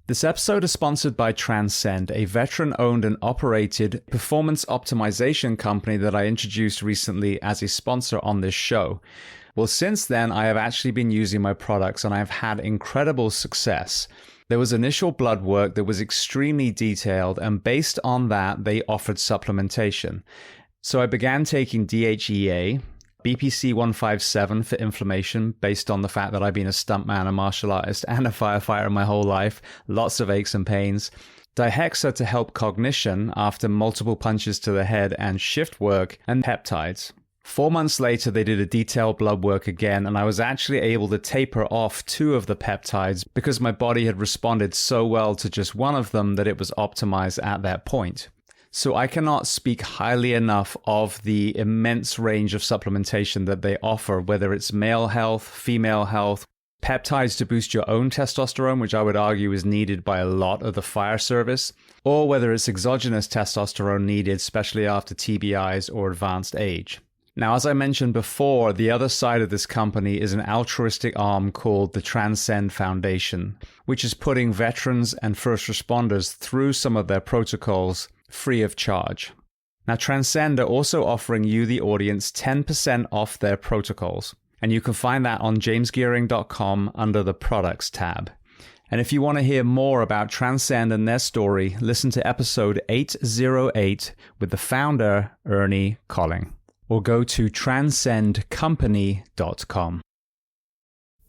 This episode is sponsored by Transcend, a veteran-owned and operated performance optimization company that I introduced recently as a sponsor on this show. Well, since then, I have actually been using my products and I've had incredible success. There was initial blood work that was extremely detailed, and based on that, they offered supplementation. So I began taking DHEA, BPC 157 for inflammation, based on the fact that I've been a stuntman, a martial artist, and a firefighter my whole life. Lots of aches and pains. Dihexa to help cognition after multiple punches to the head and shift work, and peptides. 4 months later, they did a detailed blood work again, and I was actually able to taper off 2 of the peptides because my body had responded so well to just one of them that it was optimized at that point. So I cannot speak highly enough of the immense range of supplementation that they offer, whether it's male health, female health, peptides to boost your own testosterone, which I would argue is needed by a lot of the fire service, or whether it's exogenous testosterone needed, especially after TBIs or advanced age. Now, as I mentioned before, the other side of this company is an altruistic arm called the Transcend Foundation, which is putting veterans and first responders through some of their protocols free of charge. Now, Transcend are also offering you, the audience, 10% off their protocols, and you can find that on jamesgearing.com under the Products tab. And if you want to hear more about Transcend and their story, listen to episode 808 with the founder, Ernie Colling, or go to transcendcompany.com.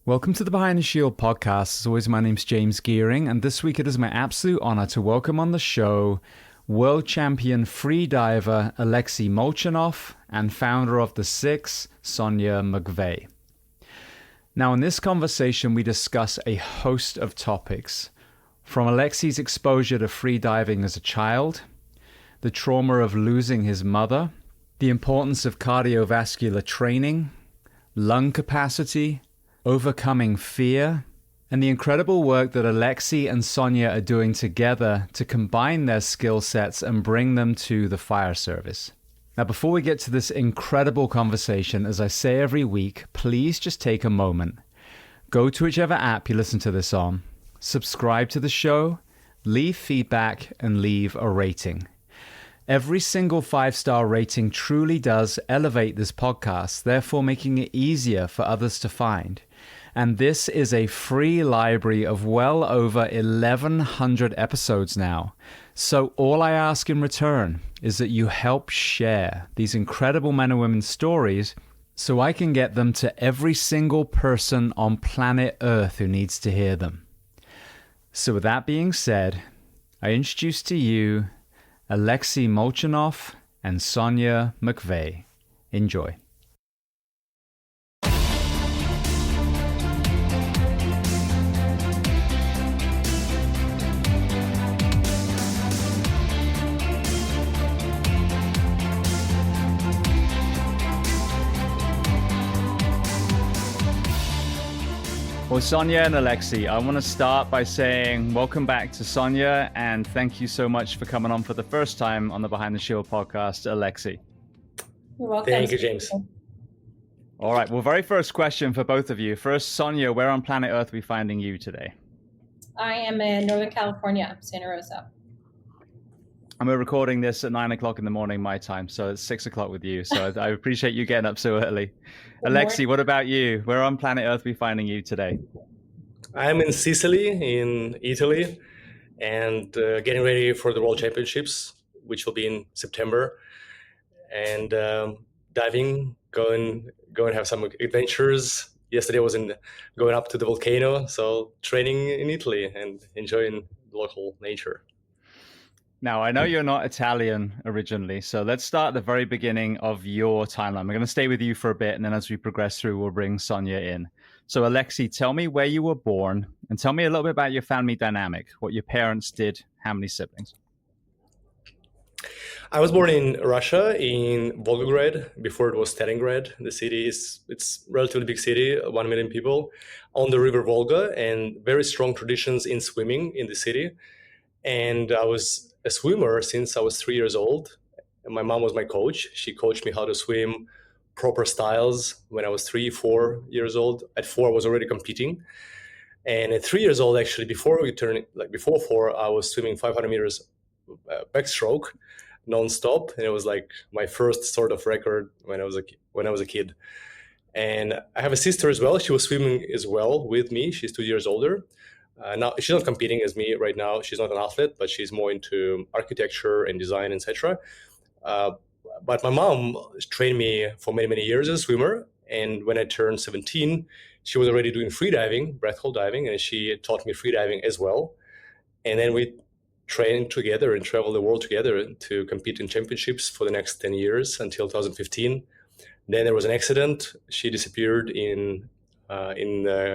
Welcome to the Behind the Shield podcast. As always, my name's James Gearing, and this week it is my absolute honor to welcome on the show world champion freediver Alexey Molchanov and founder of The Six, Sonya McVay. Now, in this conversation, we discuss a host of topics, from Alexey's exposure to freediving as a child, the trauma of losing his mother, the importance of cardiovascular training, lung capacity, overcoming fear, and the incredible work that Alexey and Sonya are doing together to combine their skill sets and bring them to the fire service. Now, before we get to this incredible conversation, as I say every week, please just take a moment. Go to whichever app you listen to this on, subscribe to the show, leave feedback, and leave a rating. Every single 5-star rating truly does elevate this podcast, therefore making it easier for others to find. And this is a free library of well over 1,100 episodes now. So all I ask in return is that you help share these incredible men and women's stories so I can get them to every single person on planet Earth who needs to hear them. So with that being said, I introduce to you Alexey Molchanov and Sonya McVay. Enjoy. Well, Sonya and Alexey, I want to start by saying welcome back to Sonya, and thank you so much for coming on for the first time on the Behind the Shield podcast, Alexey. You're welcome. Thank you, James. All right. Well, very first question for both of you. First, Sonya, where on planet Earth are we finding you today? I am in Northern California, Santa Rosa. And we're recording this at 9 o'clock in the morning, my time, so it's 6 o'clock with you. So I appreciate you getting up so early. Alexey, what about you? Where on planet Earth are we finding you today? I'm in Sicily, in Italy, and getting ready for the World Championships, which will be in September. And diving, going have some adventures. Yesterday I was going up to the volcano, so training in Italy and enjoying the local nature. Now, I know you're not Italian originally, so let's start at the very beginning of your timeline. We're going to stay with you for a bit, and then as we progress through, we'll bring Sonya in. So, Alexey, tell me where you were born, and tell me a little bit about your family dynamic, what your parents did, how many siblings. I was born in Russia, in Volgograd, before it was Stalingrad. The city it's a relatively big city, 1 million people, on the river Volga, and very strong traditions in swimming in the city. And I was a swimmer since I was 3 years old. And my mom was my coach. She coached me how to swim proper styles when I was 3, 4 years old. At 4, I was already competing. And at 3 years old, actually, before 4, I was swimming 500 meters backstroke nonstop, and it was like my first sort of record when I was a kid. And I have a sister as well. She was swimming as well with me. She's 2 years older. Now she's not competing as me right now. She's not an athlete, but she's more into architecture and design, etc. But my mom trained me for many, many years as a swimmer. And when I turned 17, she was already doing freediving, breath hold diving, and she taught me freediving as well. And then we trained together and traveled the world together to compete in championships for the next 10 years until 2015. Then there was an accident. She disappeared in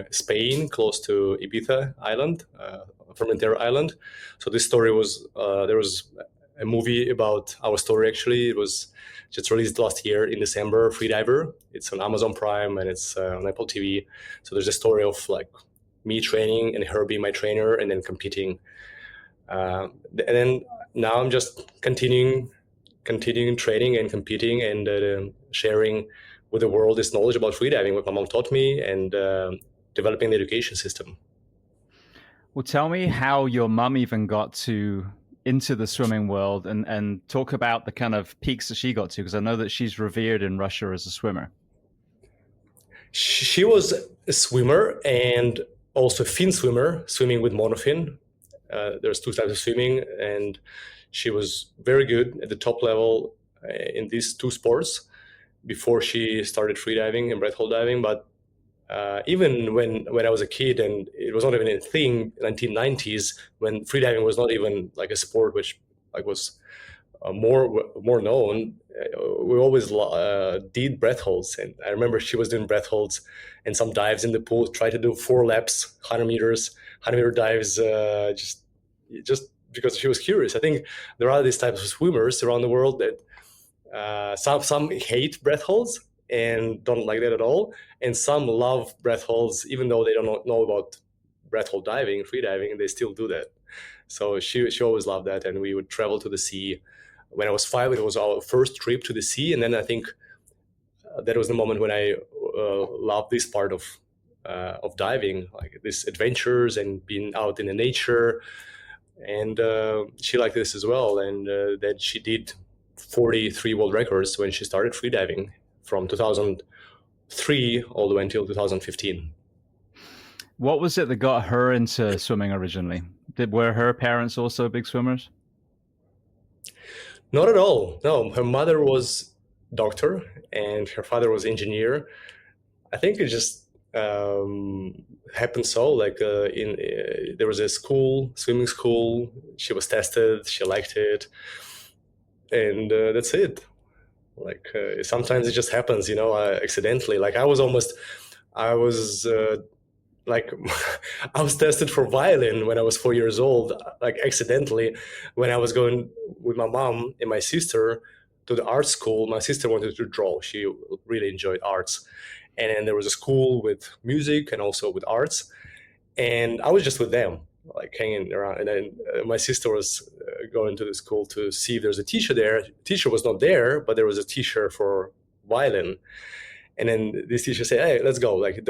Spain, close to Ibiza Island, Formentera Island. So this story was, there was a movie about our story, actually. It was just released last year in December, Freediver. It's on Amazon Prime and it's on Apple TV. So there's a story of like me training and her being my trainer and then competing. And then now I'm just continuing training and competing and sharing with the world this knowledge about freediving, what my mom taught me, and developing the education system. Well, tell me how your mum even got into the swimming world, and talk about the kind of peaks that she got to, because I know that she's revered in Russia as a swimmer. She was a swimmer and also a fin swimmer, swimming with monofin. There's two types of swimming, and she was very good at the top level in these two sports before she started freediving and breath hold diving. But even when I was a kid, and it was not even a thing, 1990s, when freediving was not even like a sport which like was more known, we always did breath holds. And I remember she was doing breath holds and some dives in the pool, tried to do 4 laps, 100 meter dives, just because she was curious. I think there are these types of swimmers around the world that some hate breath holds and don't like that at all, and some love breath holds even though they don't know about breath hold diving, free diving, and they still do that. So she always loved that, and we would travel to the sea. When I was 5, it was our first trip to the sea, and then I think that was the moment when I loved this part of diving, like these adventures and being out in the nature. And she liked this as well, and that she did 43 world records when she started freediving from 2003 all the way until 2015. What was it that got her into swimming originally? Were her parents also big swimmers? Not at all. No, her mother was doctor and her father was engineer. I think it just happened so. Like there was a swimming school. She was tested. She liked it, and that's it. Like sometimes it just happens, accidentally. Like I was like I was tested for violin when I was 4 years old, like accidentally, when I was going with my mom and my sister to the art school. My sister wanted to draw. She really enjoyed arts. And then there was a school with music and also with arts. And I was just with them, like hanging around. And then my sister was going to the school to see if there's a teacher there. Teacher was not there, but there was a teacher for violin. And then this teacher said, "Hey, let's go. Like,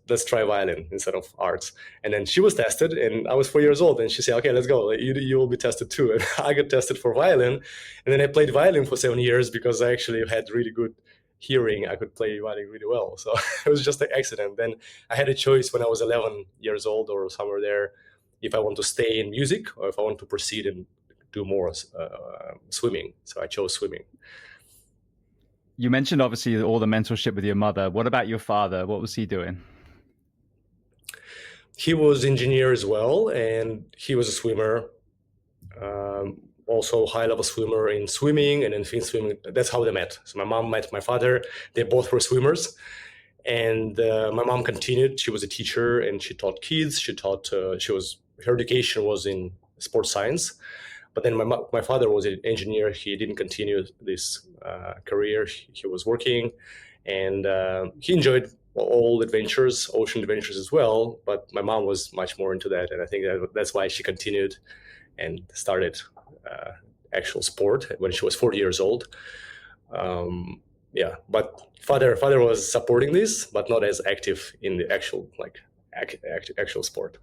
let's try violin instead of arts." And then she was tested, and I was 4 years old. And she said, "Okay, let's go. Like, you will be tested too." And I got tested for violin. And then I played violin for 7 years because I actually had really good hearing. I could play violin really well. So it was just an accident. Then I had a choice when I was 11 years old or somewhere there, if I want to stay in music or if I want to proceed and do more swimming. So I chose swimming. You mentioned obviously all the mentorship with your mother. What about your father? What was he doing? He was engineer as well, and he was a swimmer, also high-level swimmer in swimming and in fin swimming. That's how they met. So my mom met my father. They both were swimmers, and my mom continued. She was a teacher, and she taught kids. Her education was in sports science. But then my father was an engineer. He didn't continue this career. He was working, and he enjoyed all adventures, ocean adventures as well. But my mom was much more into that, and I think that's why she continued and started actual sport when she was 40 years old. But father was supporting this, but not as active in the actual actual sport.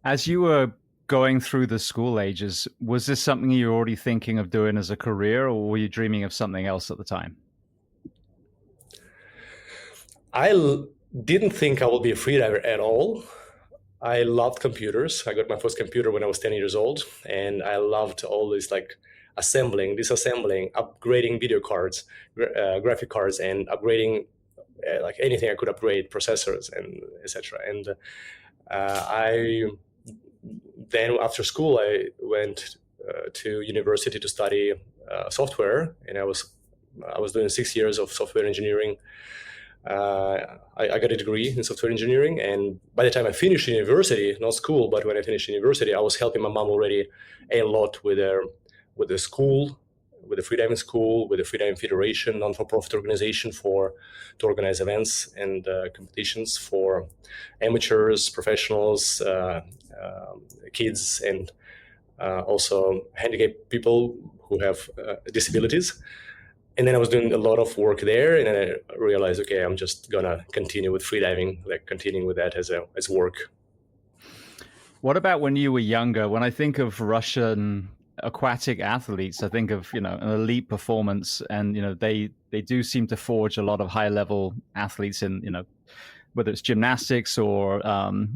As you were going through the school ages, was this something you were already thinking of doing as a career, or were you dreaming of something else at the time? Didn't think I would be a freediver at all. I loved computers. I got my first computer when I was 10 years old, and I loved all this like assembling, disassembling, upgrading video cards, graphic cards, and upgrading like anything I could upgrade, processors and etc. And I then after school I went to university to study software, and I was doing 6 years of software engineering. I got a degree in software engineering, and by the time I finished university, not school, but when I finished university, I was helping my mom already a lot with the school, with the freediving school, with the Freediving Federation, non-for-profit organization to organize events and competitions for amateurs, professionals, kids, and also handicapped people who have disabilities. And then I was doing a lot of work there, and then I realized, okay, I'm just gonna continue with freediving, like continuing with that as work. What about when you were younger? When I think of Russian aquatic athletes, I think of, an elite performance, and, they do seem to forge a lot of high level athletes in, whether it's gymnastics or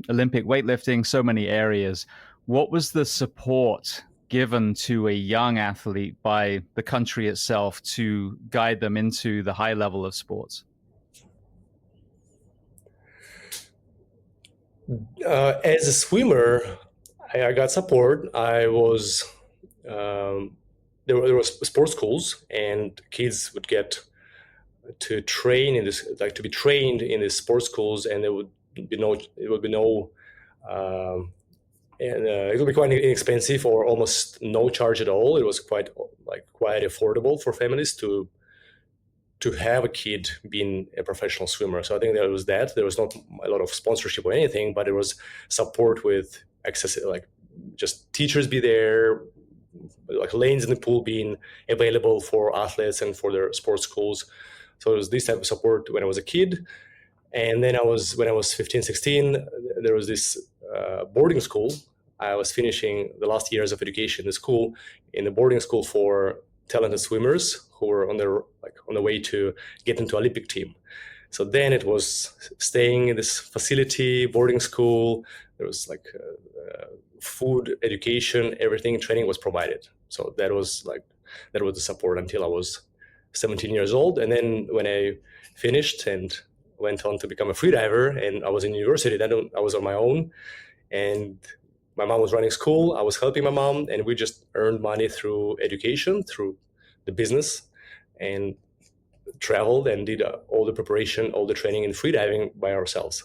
Olympic weightlifting, so many areas. What was the support given to a young athlete by the country itself to guide them into the high level of sports? As a swimmer, I got support. I was there was sports schools, and kids would get to train in this, like to be trained in these sports schools, and it would be quite inexpensive or almost no charge at all. It was quite affordable for families to have a kid being a professional swimmer. So I think there was that. There was not a lot of sponsorship or anything, but it was support with access, like just teachers be there, like lanes in the pool being available for athletes and for their sports schools. So it was this type of support when I was a kid. And then when I was 15, 16, there was this boarding school. I was finishing the last years of education in the school, in the boarding school for talented swimmers who were on the way to get into Olympic team. So then it was staying in this facility, boarding school. There was food, education, everything, training was provided. So that was the support until I was 17 years old. And then when I finished and went on to become a freediver, and I was in university, then I was on my own, and my mom was running school. I was helping my mom, and we just earned money through education, through the business, and traveled and did all the preparation, all the training in freediving by ourselves.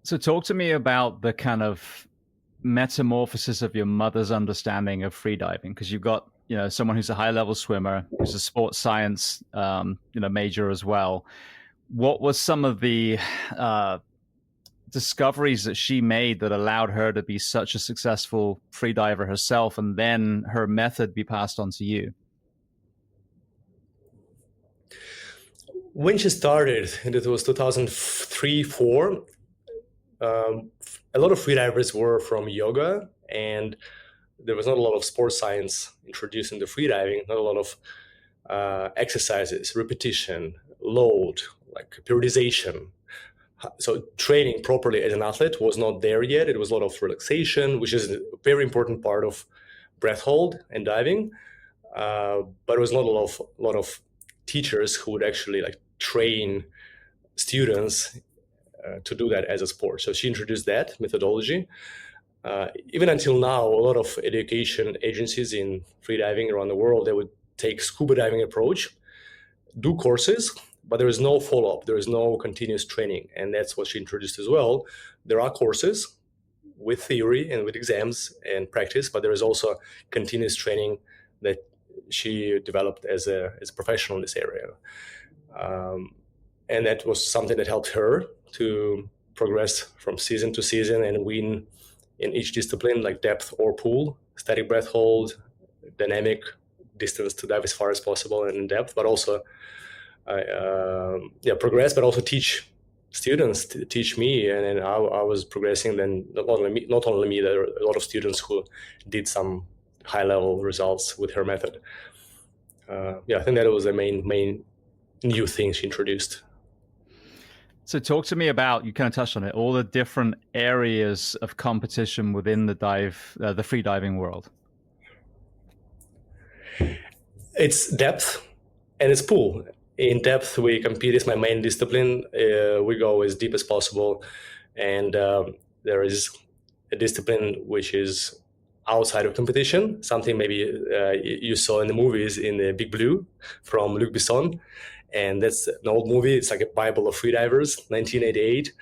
So talk to me about the kind of metamorphosis of your mother's understanding of freediving, because you've got someone who's a high level swimmer, who's a sports science major as well. What was some of the discoveries that she made that allowed her to be such a successful freediver herself, and then her method be passed on to you? When she started, and it was 2003-04, a lot of freedivers were from yoga, and there was not a lot of sports science introduced into freediving, not a lot of exercises, repetition, load, like periodization. So training properly as an athlete was not there yet. It was a lot of relaxation, which is a very important part of breath hold and diving. But it was not a lot of teachers who would actually train students to do that as a sport. So she introduced that methodology. Even until now, a lot of education agencies in freediving around the world, they would take scuba diving approach, do courses, but there is no follow-up. There is no continuous training. And that's what she introduced as well. There are courses with theory and with exams and practice, but there is also continuous training that she developed as a professional in this area. And that was something that helped her to progress from season to season and win in each discipline, like depth or pool, static breath hold, dynamic, distance to dive as far as possible, and in depth, but also progress, but also teach students to teach me, and then I was progressing. Then not only me, there were a lot of students who did some high level results with her method. I think that was the main new thing she introduced. So talk to me about, you kind of touched on it, all the different areas of competition within the free diving world. It's depth and it's pool. In depth, we compete. It's my main discipline. We go as deep as possible. And there is a discipline which is outside of competition, something maybe you saw in the movies in the Big Blue from Luc Besson. And that's an old movie. It's like a Bible of freedivers, 1988.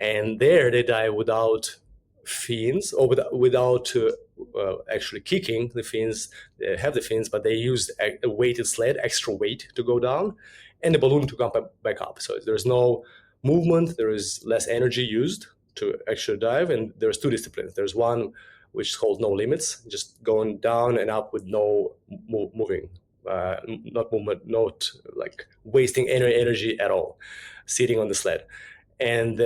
And there they dive without fins or without actually kicking the fins. They have the fins, but they use a weighted sled, extra weight to go down, and the balloon to come back up. So there's no movement. There is less energy used to actually dive. And there's two disciplines. There's one which is called no limits, just going down and up with no moving. Not movement, not like wasting any energy at all, sitting on the sled. And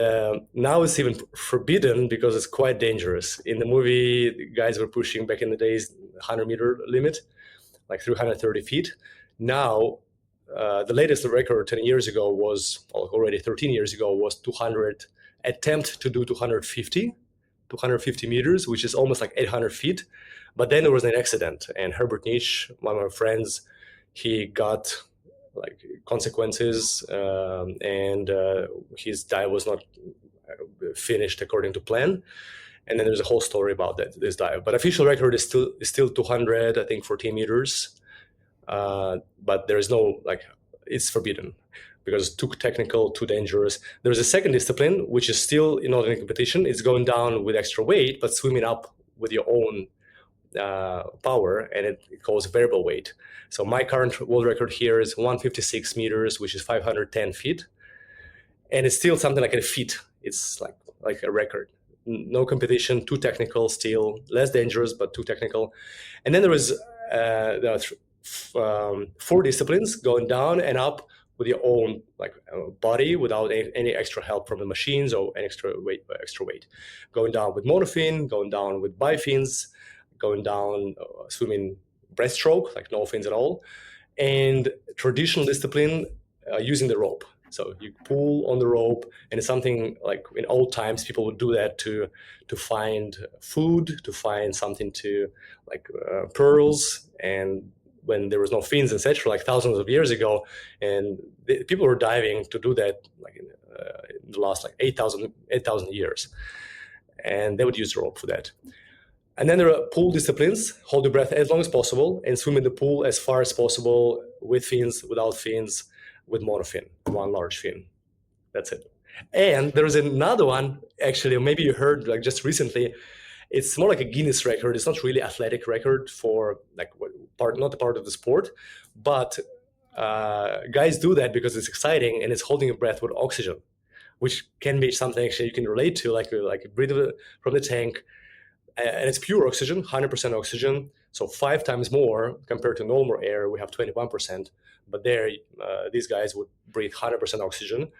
now it's even forbidden because it's quite dangerous. In the movie, the guys were pushing back in the days 100-meter limit, like 330 feet. Now, the latest record 10 years ago was, already 13 years ago, was 200, attempt to do 250 meters, which is almost like 800 feet. But then there was an accident, and Herbert Nietzsche, one of my friends, he got like consequences, and his dive was not finished according to plan. And then there's a whole story about this dive. But official record is still 200, I think, 14 meters. But there is no, like, it's forbidden because it's too technical, too dangerous. There's a second discipline, which is still not in competition. It's going down with extra weight, but swimming up with your own power, and it calls variable weight. So my current world record here is 156 meters, which is 510 feet. And it's still something like a feat. It's like a record. No competition, too technical still, less dangerous, but too technical. And then there are 4 disciplines going down and up with your own body without any extra help from the machines or any extra weight. Going down with monofin, going down with bifins, going down swimming breaststroke, like no fins at all, and traditional discipline using the rope. So you pull on the rope, and it's something like in old times people would do that to find food, to find something to pearls, and when there was no fins, etc., like thousands of years ago, and people were diving to do that in the last 8,000 years, and they would use the rope for that. And then there are pool disciplines: hold your breath as long as possible and swim in the pool as far as possible, with fins, without fins, with monofin, one large fin. That's it. And there is another one, actually, maybe you heard just recently. It's more like a Guinness record. It's not really athletic record for not a part of the sport, but guys do that because it's exciting and it's holding your breath with oxygen, which can be something actually you can relate to, like breathe from the tank, and it's pure oxygen, 100% oxygen. So 5 times more compared to normal air. We have 21%, but there these guys would breathe 100% oxygen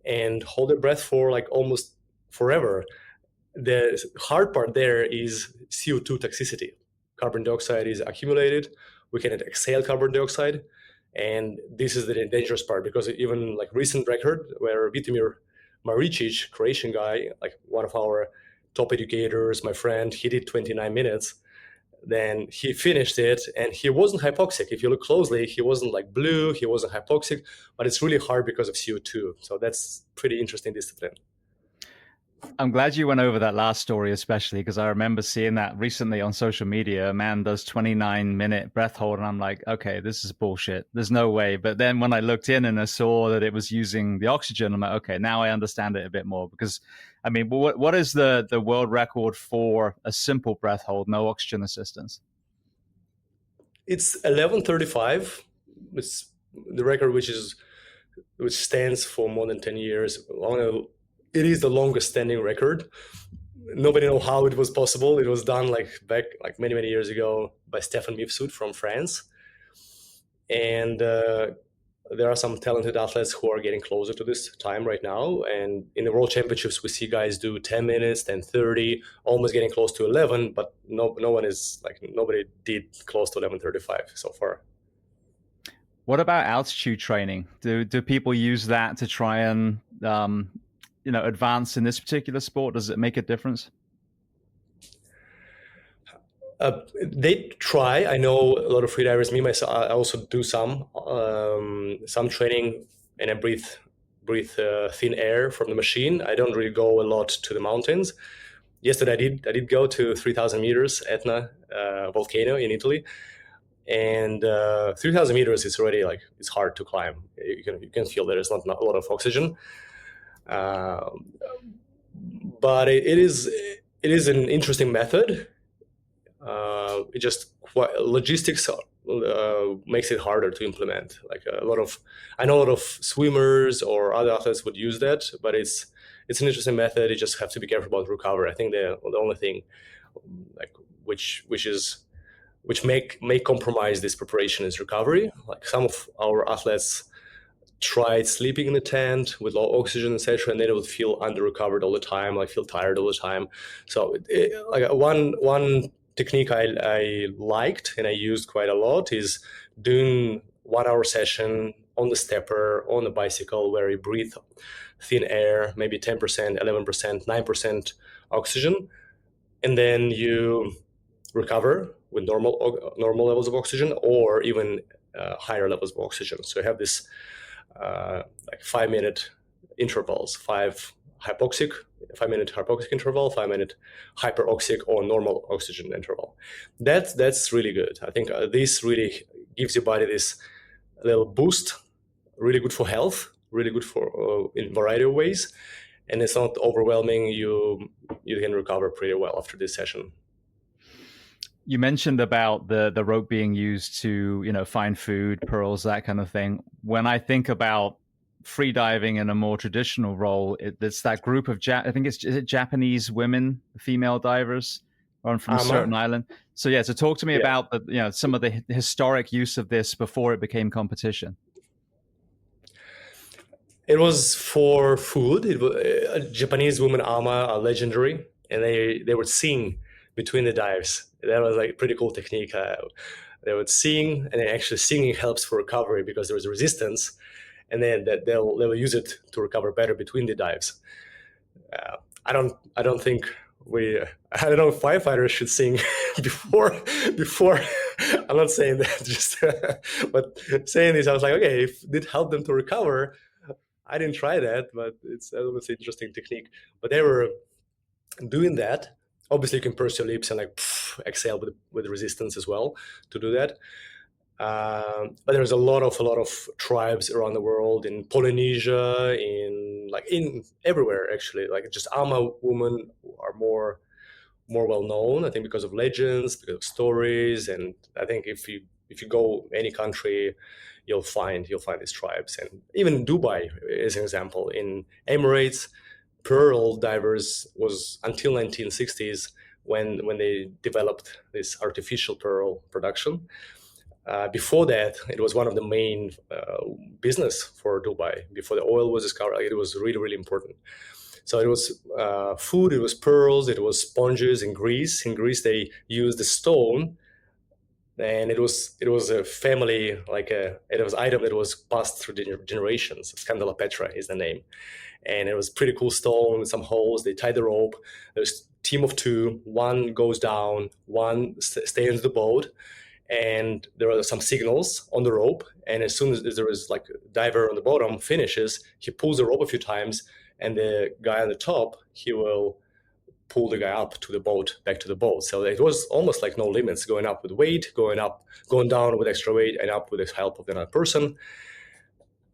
and hold their breath for almost forever. The hard part there is CO2 toxicity. Carbon dioxide is accumulated. We cannot exhale carbon dioxide. And this is the dangerous part, because even recent record where Vitimir Maricic, Croatian guy, one of our top educators, my friend, he did 29 minutes. Then he finished it and he wasn't hypoxic. If you look closely, he wasn't blue, he wasn't hypoxic, but it's really hard because of CO2. So that's pretty interesting discipline. I'm glad you went over that last story, especially because I remember seeing that recently on social media. A man does 29-minute breath hold, and I'm like, okay, this is bullshit. There's no way. But then when I looked in and I saw that it was using the oxygen, I'm like, okay, now I understand it a bit more. Because, I mean, what is the world record for a simple breath hold, no oxygen assistance? It's 11:35. It's the record which stands for more than 10 years. It is the longest standing record. Nobody knows how it was possible. It was done back many years ago by Stefan Mifsud from France. And there are some talented athletes who are getting closer to this time right now. And in the World Championships, we see guys do 10 minutes, then 30, almost getting close to 11, but nobody did close to 11:35 so far. What about altitude training? Do people use that to try and advance in this particular sport? Does it make a difference? They try. I know a lot of freedivers. Me myself, I also do some training, and I breathe thin air from the machine. I don't really go a lot to the mountains. Yesterday I did go to 3,000 meters Etna volcano in Italy, and 3,000 meters is already it's hard to climb. You can feel there's not a lot of oxygen, but it is an interesting method. It just logistics makes it harder to implement. I know a lot of swimmers or other athletes would use that, but it's an interesting method. You just have to be careful about recovery. I think the only thing which may compromise this preparation is recovery. Like some of our athletes tried sleeping in the tent with low oxygen, etc., and then they would feel under recovered all the time, feel tired all the time. So one technique I liked and I used quite a lot is doing 1 hour session on the stepper, on the bicycle, where you breathe thin air, maybe 10%, 11%, 9% oxygen, and then you recover with normal levels of oxygen or even higher levels of oxygen. So you have this 5-minute intervals, 5-minute hypoxic interval, 5-minute hyperoxic or normal oxygen interval. That's really good. I think this really gives your body this little boost, really good for health, really good for in a variety of ways, and it's not overwhelming. You can recover pretty well after this session. You mentioned about the rope being used to find food, pearls, that kind of thing. When I think about freediving in a more traditional role, it's that group of I think is it Japanese women, female divers, from a certain island. So talk to me about some of the historic use of this before it became competition. It was for food. Japanese women ama are legendary, and they would sing between the dives. That was a pretty cool technique. They would sing, and actually singing helps for recovery because there was resistance, and then they will use it to recover better between the dives. I don't think I don't know if firefighters should sing before. I'm not saying that, but saying this, I was like, okay, if it did help them to recover, I didn't try that, but it's obviously an interesting technique. But they were doing that. Obviously, you can purse your lips and exhale with resistance as well to do that. But there's a lot of tribes around the world, in Polynesia, in everywhere actually. Just Ama women are more well known, I think, because of legends, because of stories, and I think if you go any country, you'll find these tribes. And even Dubai is an example. In Emirates, pearl divers was until 1960s when they developed this artificial pearl production. Before that, it was one of the main business for Dubai. Before the oil was discovered, it was really, really important. So it was food, it was pearls, it was sponges in Greece. In Greece, they used the stone, and it was a family, it was item that was passed through generations. Scandala Petra is the name. And it was pretty cool stone with some holes. They tied the rope. There's a team of two. One goes down, one stays in the boat. And there are some signals on the rope. And as soon as there is a diver on the bottom finishes, he pulls the rope a few times, and the guy on the top, he will pull the guy up to the boat, back to the boat. So it was almost no limits, going up with weight, going down with extra weight, and up with the help of another person.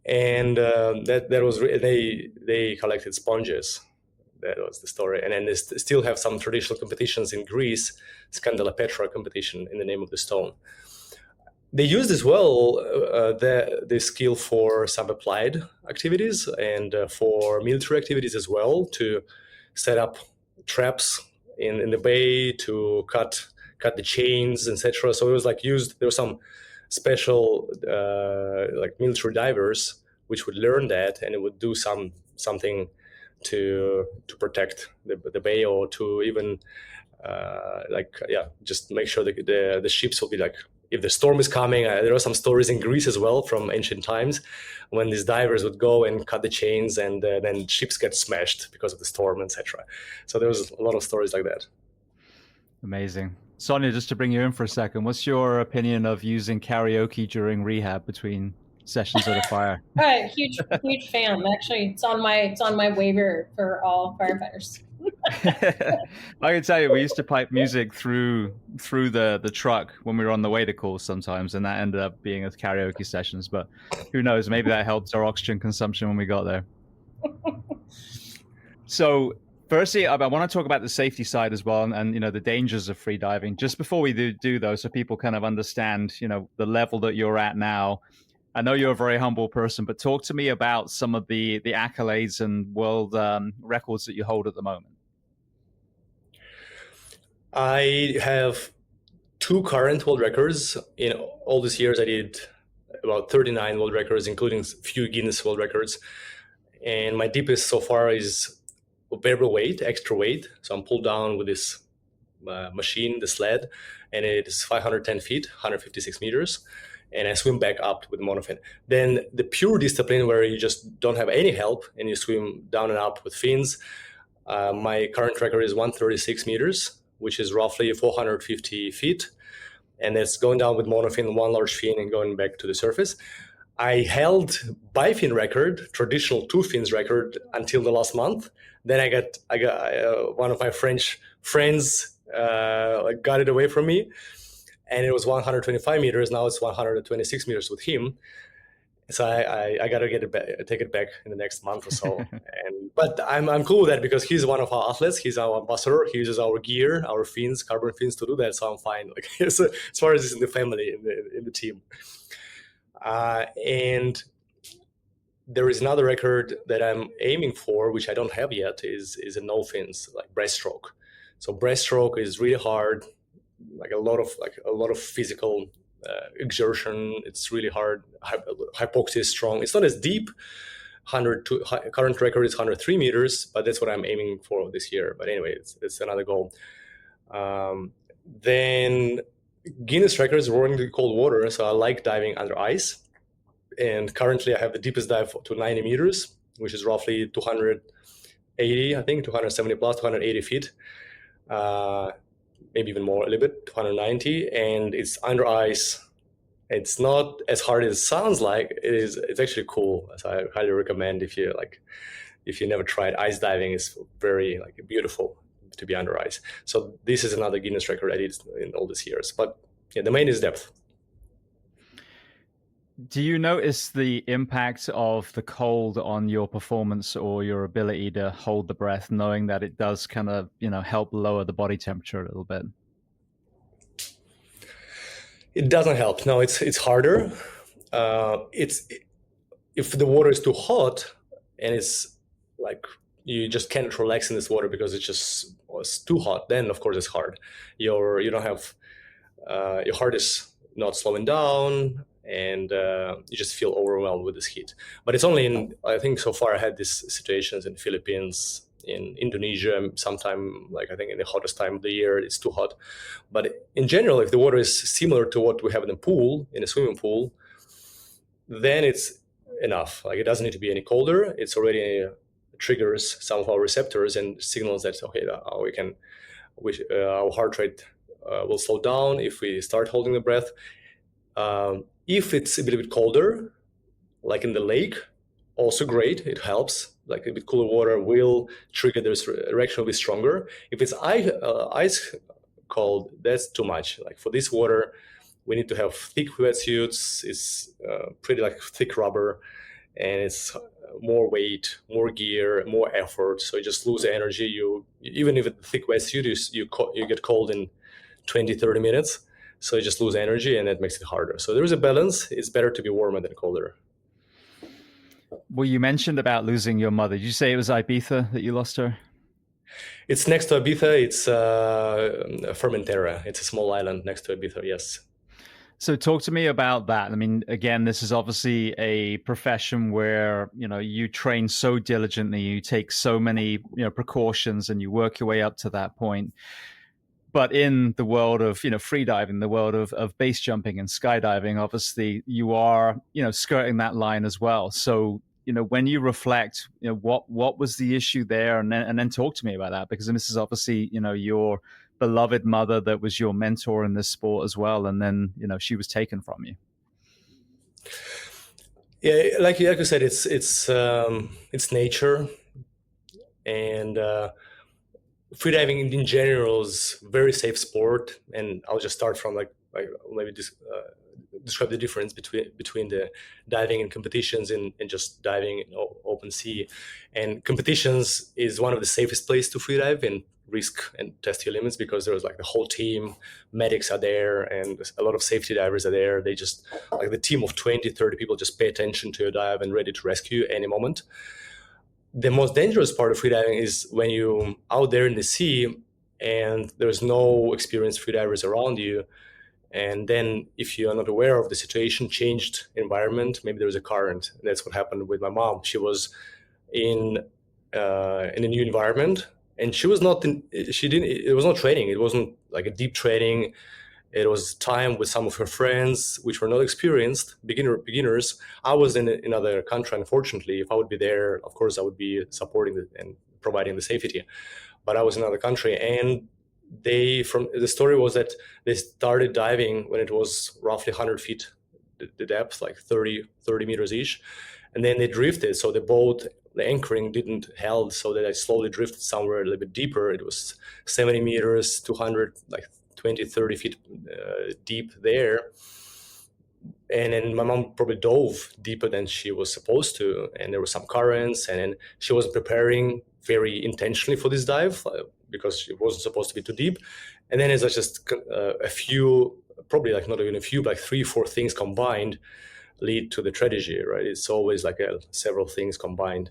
And that was they collected sponges. That was the story. And then they still have some traditional competitions in Greece, Scandala Petra competition in the name of the stone. They used as well the skill for some applied activities and for military activities as well, to set up traps in the bay, to cut the chains, etc. So it was used. There were some special like military divers, which would learn that, and it would do something to protect the bay, or to even just make sure that the ships will be like, if the storm is coming. There are some stories in Greece as well from ancient times when these divers would go and cut the chains, and then ships get smashed because of the storm, etc. So there was a lot of stories like that. Amazing. Sonya, just to bring you in for a second, what's your opinion of using karaoke during rehab between sessions at a fire? All right, huge fan. Actually, it's on my waiver for all firefighters. I can tell you, we used to pipe music through the truck when we were on the way to calls sometimes, and that ended up being as karaoke sessions. But who knows? Maybe that helped our oxygen consumption when we got there. So, firstly, I want to talk about the safety side as well, and the dangers of free diving. Just before we do though, so people kind of understand, the level that you're at now. I know you're a very humble person, but talk to me about some of the accolades and world records that you hold at the moment. I have 2 current world records. In all these years, I did about 39 world records, including a few Guinness World Records. And my deepest so far is variable weight, extra weight. So I'm pulled down with this machine, the sled, and it is 510 feet, 156 meters. And I swim back up with monofin. Then the pure discipline, where you just don't have any help and you swim down and up with fins, my current record is 136 meters, which is roughly 450 feet. And it's going down with monofin, 1 large fin, and going back to the surface. I held bifin record, traditional 2 fins record, until the last month. Then I got one of my French friends got it away from me. And it was 125 meters. Now it's 126 meters with him. So I got to take it back in the next month or so. But I'm cool with that, because he's one of our athletes. He's our ambassador. He uses our gear, our fins, carbon fins, to do that. So I'm fine. Like, as far as it's in the family, in the team. And there is another record that I'm aiming for, which I don't have yet, is a no fins, like breaststroke. So breaststroke is really hard. Like a lot of physical exertion. It's really hard. Hypoxia is strong. It's not as deep. Current record is 103 meters, but that's what I'm aiming for this year. But anyway, it's another goal. Then Guinness record is rowing in cold water, so I like diving under ice. And currently, I have the deepest dive to 90 meters, which is roughly 280, I think, 270 plus, 280 feet. Maybe even more, a little bit, 290, and it's under ice. It's not as hard as it sounds like. It's actually cool. So I highly recommend, if you never tried ice diving, it's very beautiful to be under ice. So this is another Guinness record I did in all these years. But yeah, the main is depth. Do you notice the impact of the cold on your performance or your ability to hold the breath, knowing that it does kind of, help lower the body temperature a little bit? It doesn't help. No, it's harder. If the water is too hot and it's like you just can't relax in this water because it's too hot, then of course it's hard. Your heart is not slowing down, and you just feel overwhelmed with this heat. But it's only I think so far I had these situations in Philippines, in Indonesia, sometime, I think in the hottest time of the year, it's too hot. But in general, if the water is similar to what we have in a swimming pool, then it's enough. It doesn't need to be any colder. It's already triggers some of our receptors and signals that, okay, our heart rate will slow down if we start holding the breath. If it's a little bit colder, like in the lake, also great. It helps. A bit cooler water will trigger this erection, will be stronger. If it's ice cold, that's too much. For this water, we need to have thick wetsuits. It's pretty thick rubber, and it's more weight, more gear, more effort. So you just lose energy. Even if it's thick wetsuit, you get cold in 20, 30 minutes. So you just lose energy, and that makes it harder. So there is a balance. It's better to be warmer than colder. Well, you mentioned about losing your mother. Did you say it was Ibiza that you lost her? It's next to Ibiza. It's Formentera. It's a small island next to Ibiza, yes. So talk to me about that. I mean, again, this is obviously a profession where, you train so diligently, you take so many, precautions, and you work your way up to that point. But in the world of, freediving, the world of base jumping and skydiving, obviously you are, skirting that line as well. So, when you reflect, what was the issue there? And then talk to me about that, because this is obviously, your beloved mother that was your mentor in this sport as well. And then, she was taken from you. Yeah, like you said, it's nature, and freediving in general is very safe sport. And I'll just start from maybe describe the difference between the diving and competitions and just diving in open sea. And competitions is one of the safest places to freedive and risk and test your limits, because there's the whole team, medics are there, and a lot of safety divers are there. They just, the team of 20-30 people, just pay attention to your dive and ready to rescue you any moment. The most dangerous part of freediving is when you're out there in the sea and there's no experienced freedivers around you. And then if you are not aware of the situation, changed environment, maybe there's a current. And that's what happened with my mom. She was in a new environment, and it was not training. It wasn't like a deep training. It was time with some of her friends, which were not experienced, beginners. I was in another country, unfortunately. If I would be there, of course, I would be supporting and providing the safety. But I was in another country, and the story was that they started diving when it was roughly 100 feet, the depth, like 30 meters each. And then they drifted. So the boat, the anchoring didn't held, so that I slowly drifted somewhere a little bit deeper. It was 70 meters, 200, 20-30 feet deep there. And then my mom probably dove deeper than she was supposed to, and there were some currents, and then she wasn't preparing very intentionally for this dive because it wasn't supposed to be too deep. And then it's just a few, probably not even a few, but 3-4 things combined lead to the tragedy, right? It's always several things combined.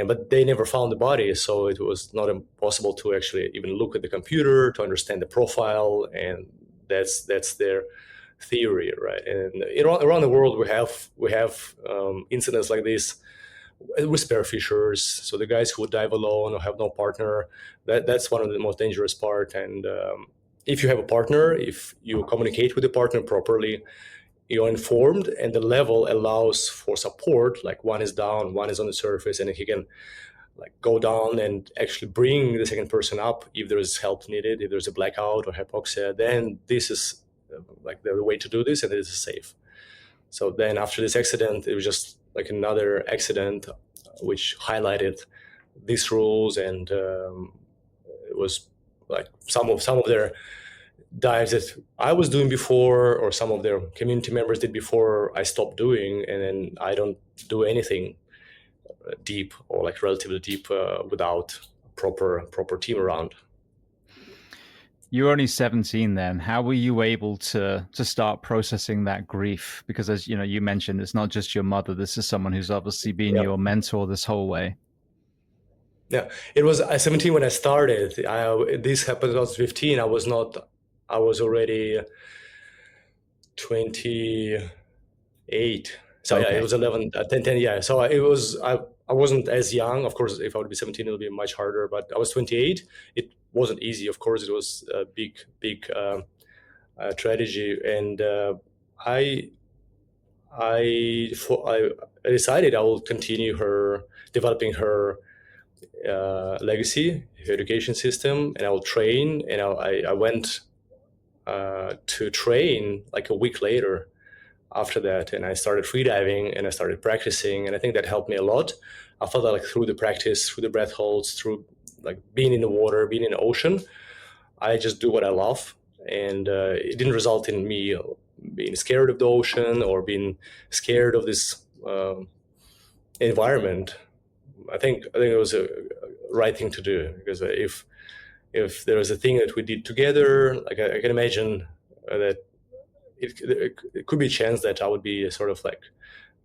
But they never found the body, so it was not impossible to actually even look at the computer to understand the profile, and that's their theory, right? And around the world, we have incidents like this with spearfishers. So the guys who dive alone or have no partner, that's one of the most dangerous part. And if you have a partner, if you communicate with the partner properly, you're informed, and the level allows for support. Like one is down, one is on the surface, and he can go down and actually bring the second person up if there is help needed. If there's a blackout or hypoxia, then this is the way to do this, and it is safe. So then after this accident, it was just another accident which highlighted these rules, and it was some of their dives that I was doing before, or some of their community members did before, I stopped doing, and then I don't do anything deep or relatively deep without proper team around. You're only 17 then. How were you able to start processing that grief? Because as you mentioned, it's not just your mother. This is someone who's obviously been your mentor this whole way. Yeah, it was 17 when I started. This happened when I was 15. I was already 28. So okay. Yeah, it was 11, 10, yeah. So I wasn't as young. Of course, if I would be 17, it would be much harder, but I was 28. It wasn't easy. Of course, it was a big tragedy. And I decided I will continue developing her legacy, her education system, and I will train. And I went to train a week later after that, and I started freediving and I started practicing, and I think that helped me a lot. I felt that through the practice, through the breath holds, through being in the water, being in the ocean, I just do what I love, and it didn't result in me being scared of the ocean or being scared of this environment. I think it was a right thing to do, because if there was a thing that we did together, I can imagine that it could be a chance that I would be sort of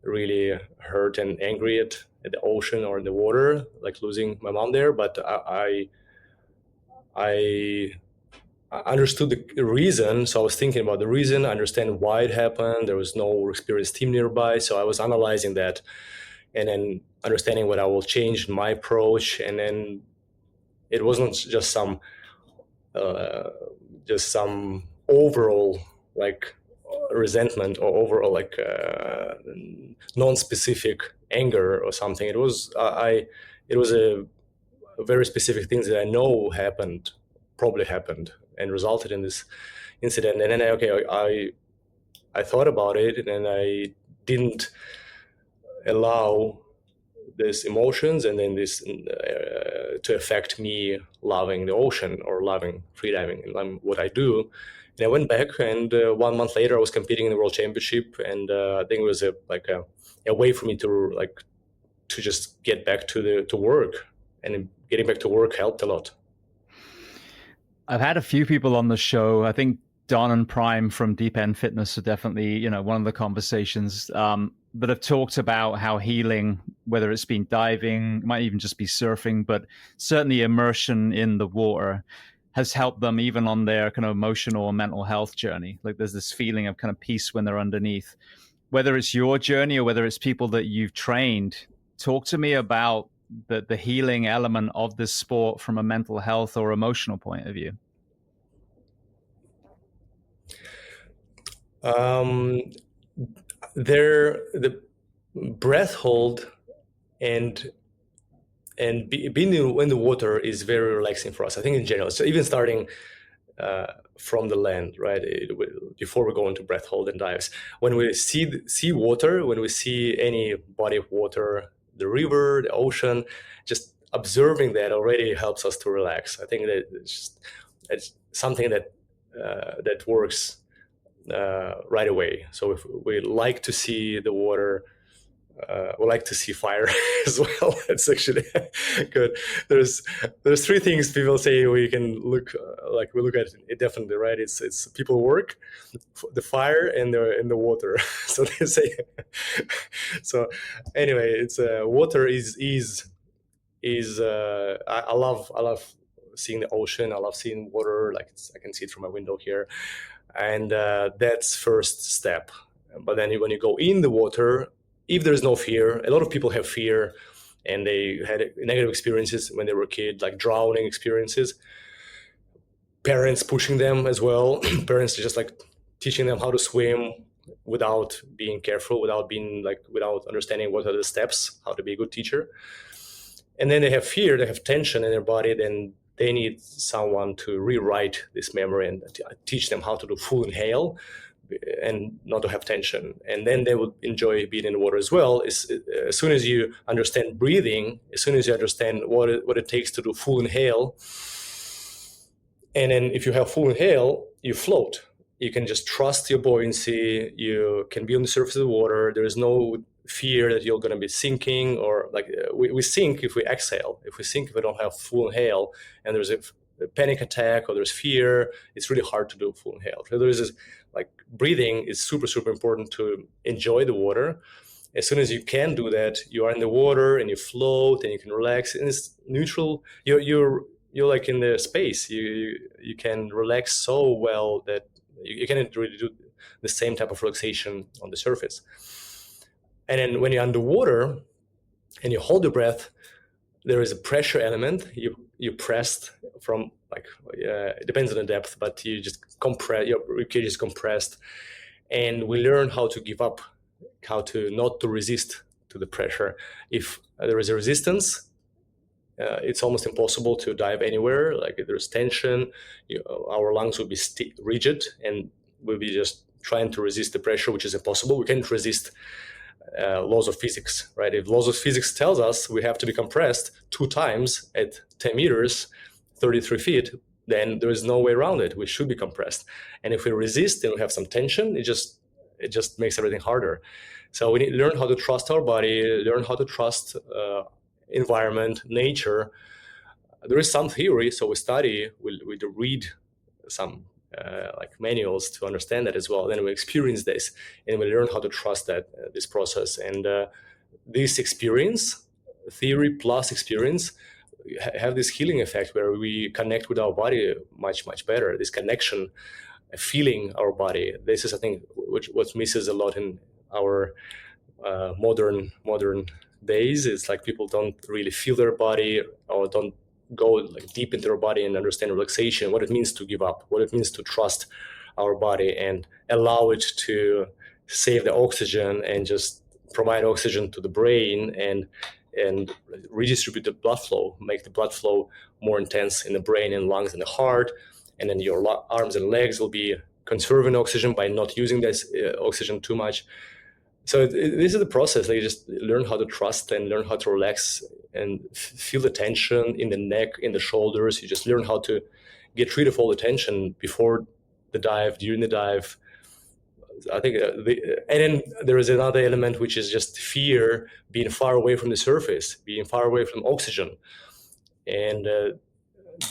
really hurt and angry at the ocean or in the water, losing my mom there. But I understood the reason. So I was thinking about the reason, understand why it happened. There was no experienced team nearby. So I was analyzing that and then understanding what I will change in my approach. And then it wasn't just some overall like resentment or overall like non-specific anger or something. It was a very specific things that I know probably happened and resulted in this incident. And then I thought about it, and I didn't allow these emotions and then this to affect me loving the ocean or loving freediving and what I do. And I went back, and 1 month later I was competing in the World Championship, and I think it was a way for me to just get back to work, and getting back to work helped a lot. I've had a few people on the show. I think Don and Prime from Deep End Fitness are definitely, one of the conversations that have talked about how healing, whether it's been diving, might even just be surfing, but certainly immersion in the water has helped them even on their kind of emotional or mental health journey. Like there's this feeling of kind of peace when they're underneath. Whether it's your journey or whether it's people that you've trained, talk to me about the healing element of this sport from a mental health or emotional point of view. The breath hold and being in the water is very relaxing for us, I think, in general. So even starting from the land, right, before we go into breath hold and dives, when we see water, when we see any body of water, the river, the ocean, just observing that already helps us to relax. I think that it's something that works right away. So if we like to see the water, we like to see fire as well. It's actually good. There's three things people say we can look we look at it definitely, right? It's people work, the fire, and the water. So they say. So anyway, it's water is I love seeing the ocean. I love seeing water. I can see it from my window here, and that's first step. But then when you go in the water, if there's no fear, a lot of people have fear, and they had negative experiences when they were a kid, like drowning experiences. Parents pushing them as well. Parents just teaching them how to swim without being careful, without understanding what are the steps, how to be a good teacher. And then they have fear, they have tension in their body, then they need someone to rewrite this memory and teach them how to do full inhale and not to have tension. And then they would enjoy being in the water as well. As soon as you understand breathing, as soon as you understand what it takes to do full inhale, and then if you have full inhale, you float. You can just trust your buoyancy. You can be on the surface of the water. There is no fear that you're going to be sinking, or we sink if we exhale. If we sink if we don't have full inhale, and there's a panic attack or there's fear, it's really hard to do full inhale. So there's this breathing is super, super important to enjoy the water. As soon as you can do that, you are in the water and you float and you can relax, and it's neutral. You're like in the space. You can relax so well that you cannot really do the same type of relaxation on the surface. And then when you're underwater and you hold the breath, there is a pressure element. You pressed from it depends on the depth, but you just compress, your ribcage is compressed, and we learn how to give up, how to not to resist to the pressure. If there is a resistance, it's almost impossible to dive anywhere. Like if there's tension, our lungs will be rigid, and we'll be just trying to resist the pressure, which is impossible. We can't resist laws of physics, right? If laws of physics tells us we have to be compressed 2 times at 10 meters, 33 feet, then there is no way around it. We should be compressed. And if we resist and we have some tension, it just makes everything harder. So we need to learn how to trust our body, learn how to trust environment, nature. There is some theory, so we study, we read some manuals to understand that as well. Then we experience this, and we learn how to trust that this process. And this experience, theory plus experience, have this healing effect where we connect with our body much, much better. This connection, feeling our body. This is, I think, what misses a lot in our modern days. It's like people don't really feel their body, or don't go like deep into their body and understand relaxation, what it means to give up, what it means to trust our body and allow it to save the oxygen and just provide oxygen to the brain and redistribute the blood flow, make the blood flow more intense in the brain and lungs and the heart. And then your arms and legs will be conserving oxygen by not using this oxygen too much. So this is the process. Like, you just learn how to trust and learn how to relax and feel the tension in the neck, in the shoulders. You just learn how to get rid of all the tension before the dive, during the dive. I think, and then there is another element, which is just fear, being far away from the surface, being far away from oxygen. And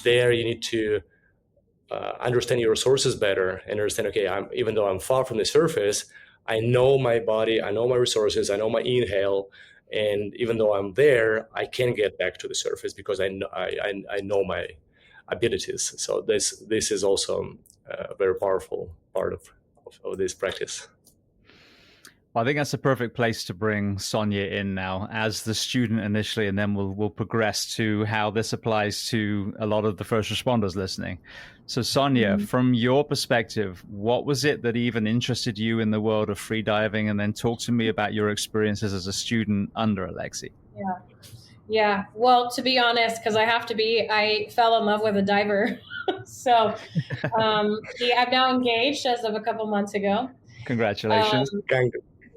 there you need to understand your resources better and understand, okay, even though I'm far from the surface, I know my body, I know my resources, I know my inhale, and even though I'm there, I can get back to the surface because I know my abilities. So this is also a very powerful part of this practice. Well, I think that's a perfect place to bring Sonya in now as the student initially, and then we'll progress to how this applies to a lot of the first responders listening. So Sonya, from your perspective, what was it that even interested you in the world of freediving? And then talk to me about your experiences as a student under Alexey. Yeah. Well, to be honest, because I fell in love with a diver. So I'm now engaged as of a couple months ago. Congratulations.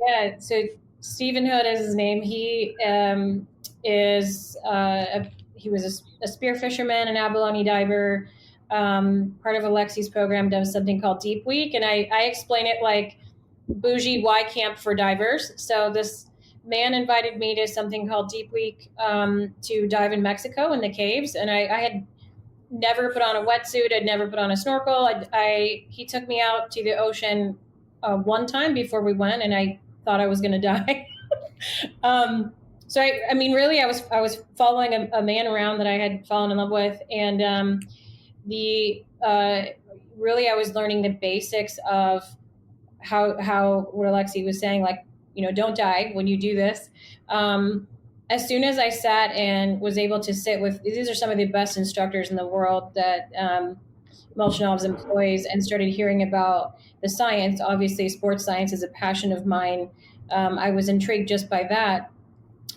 Yeah, so Stephen Hood is his name. He he was a spear fisherman, an abalone diver. Part of Alexey's program does something called Deep Week, and I explain it like bougie Y camp for divers. So this man invited me to something called Deep Week to dive in Mexico in the caves, and I had never put on a wetsuit. I'd never put on a snorkel. He took me out to the ocean one time before we went, and I thought I was going to die. So I mean, really, I was following a man around that I had fallen in love with, and really I was learning the basics of how what Alexey was saying, like, don't die when you do this. As soon as I sat and was able to sit with, these are some of the best instructors in the world that Molchanov's employs, and started hearing about the science. Obviously, sports science is a passion of mine. I was intrigued just by that.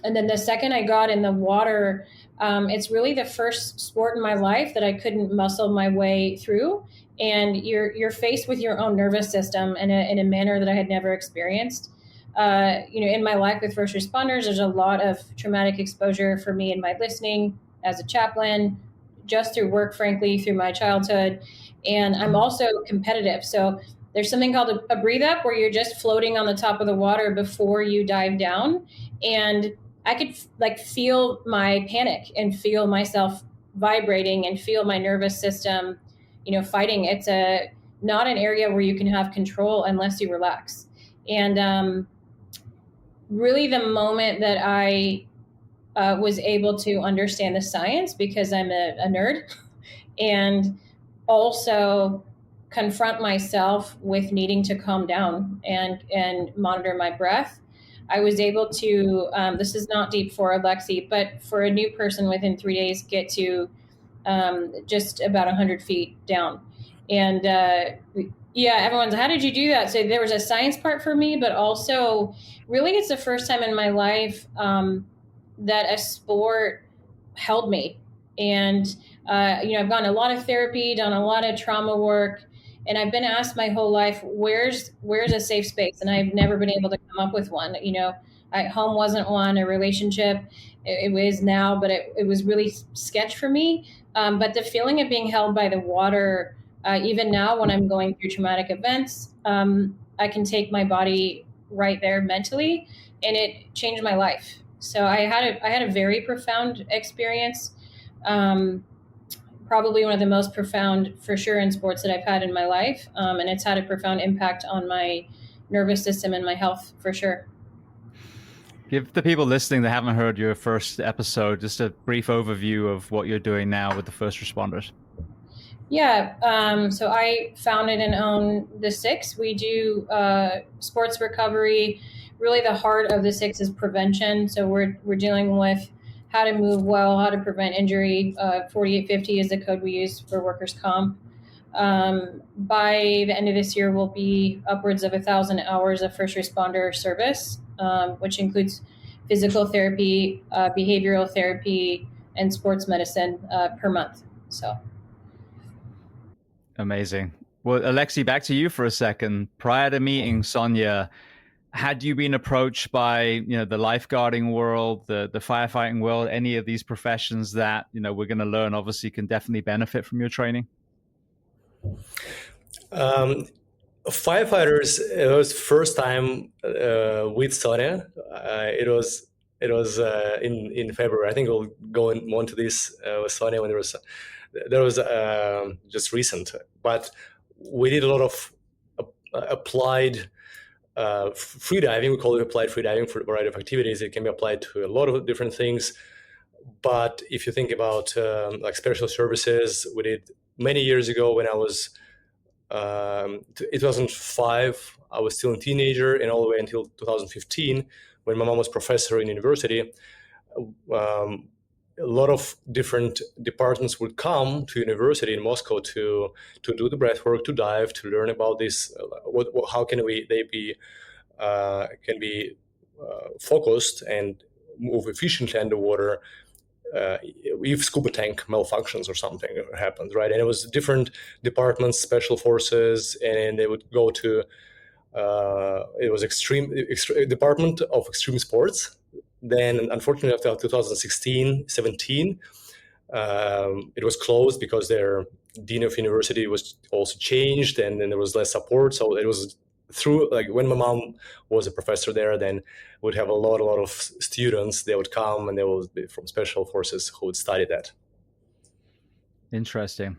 And then the second I got in the water, it's really the first sport in my life that I couldn't muscle my way through. And you're faced with your own nervous system in a manner that I had never experienced. In my life with first responders, there's a lot of traumatic exposure for me in my listening as a chaplain, just through work, frankly, through my childhood. And I'm also competitive. So there's something called a breathe up, where you're just floating on the top of the water before you dive down. And I could feel my panic and feel myself vibrating and feel my nervous system, fighting. It's not an area where you can have control unless you relax. And really the moment that I was able to understand the science, because I'm a nerd, and also confront myself with needing to calm down and monitor my breath, I was able to, this is not deep for Alexey, but for a new person within 3 days, get to just about 100 feet down. And everyone's, how did you do that? So there was a science part for me, but also really it's the first time in my life that a sport held me. And, I've gone a lot of therapy, done a lot of trauma work, and I've been asked my whole life, where's a safe space? And I've never been able to come up with one. Home wasn't one, a relationship, it was now, but it was really sketch for me. But the feeling of being held by the water, even now when I'm going through traumatic events, I can take my body right there mentally, and it changed my life. So I had a very profound experience. Probably one of the most profound, for sure, in sports that I've had in my life. And it's had a profound impact on my nervous system and my health, for sure. Give the people listening that haven't heard your first episode just a brief overview of what you're doing now with the first responders. Yeah, so I founded and own the Six. We do sports recovery. Really, the heart of the Six is prevention. So we're dealing with how to move well, how to prevent injury. 4850 is the code we use for workers' comp. By the end of this year, we'll be upwards of 1,000 hours of first responder service, which includes physical therapy, behavioral therapy, and sports medicine per month. So. Amazing. Well, Alexey, back to you for a second. Prior to meeting Sonya, had you been approached by, the lifeguarding world, the firefighting world, any of these professions that, we're going to learn obviously can definitely benefit from your training? Firefighters, it was first time with Sonya. It was in February. I think we'll go more into this with Sonya when there was just recent, but we did a lot of applied freediving. We call it applied freediving for a variety of activities. It can be applied to a lot of different things. But if you think about like special services, we did many years ago when I was 2005. I was still a teenager, and all the way until 2015, when my mom was professor in university. A lot of different departments would come to university in Moscow to do the breathwork, to dive, to learn about this. How can they be focused and move efficiently underwater if scuba tank malfunctions or something happens, right? And it was different departments, special forces, and they would go to it was Department of Extreme Sports. Then, unfortunately, after 2016-17, it was closed because their dean of university was also changed, and then there was less support. So it was through, like, when my mom was a professor there, then we'd have a lot of students. They would come, and they would be from special forces who would study that. Interesting.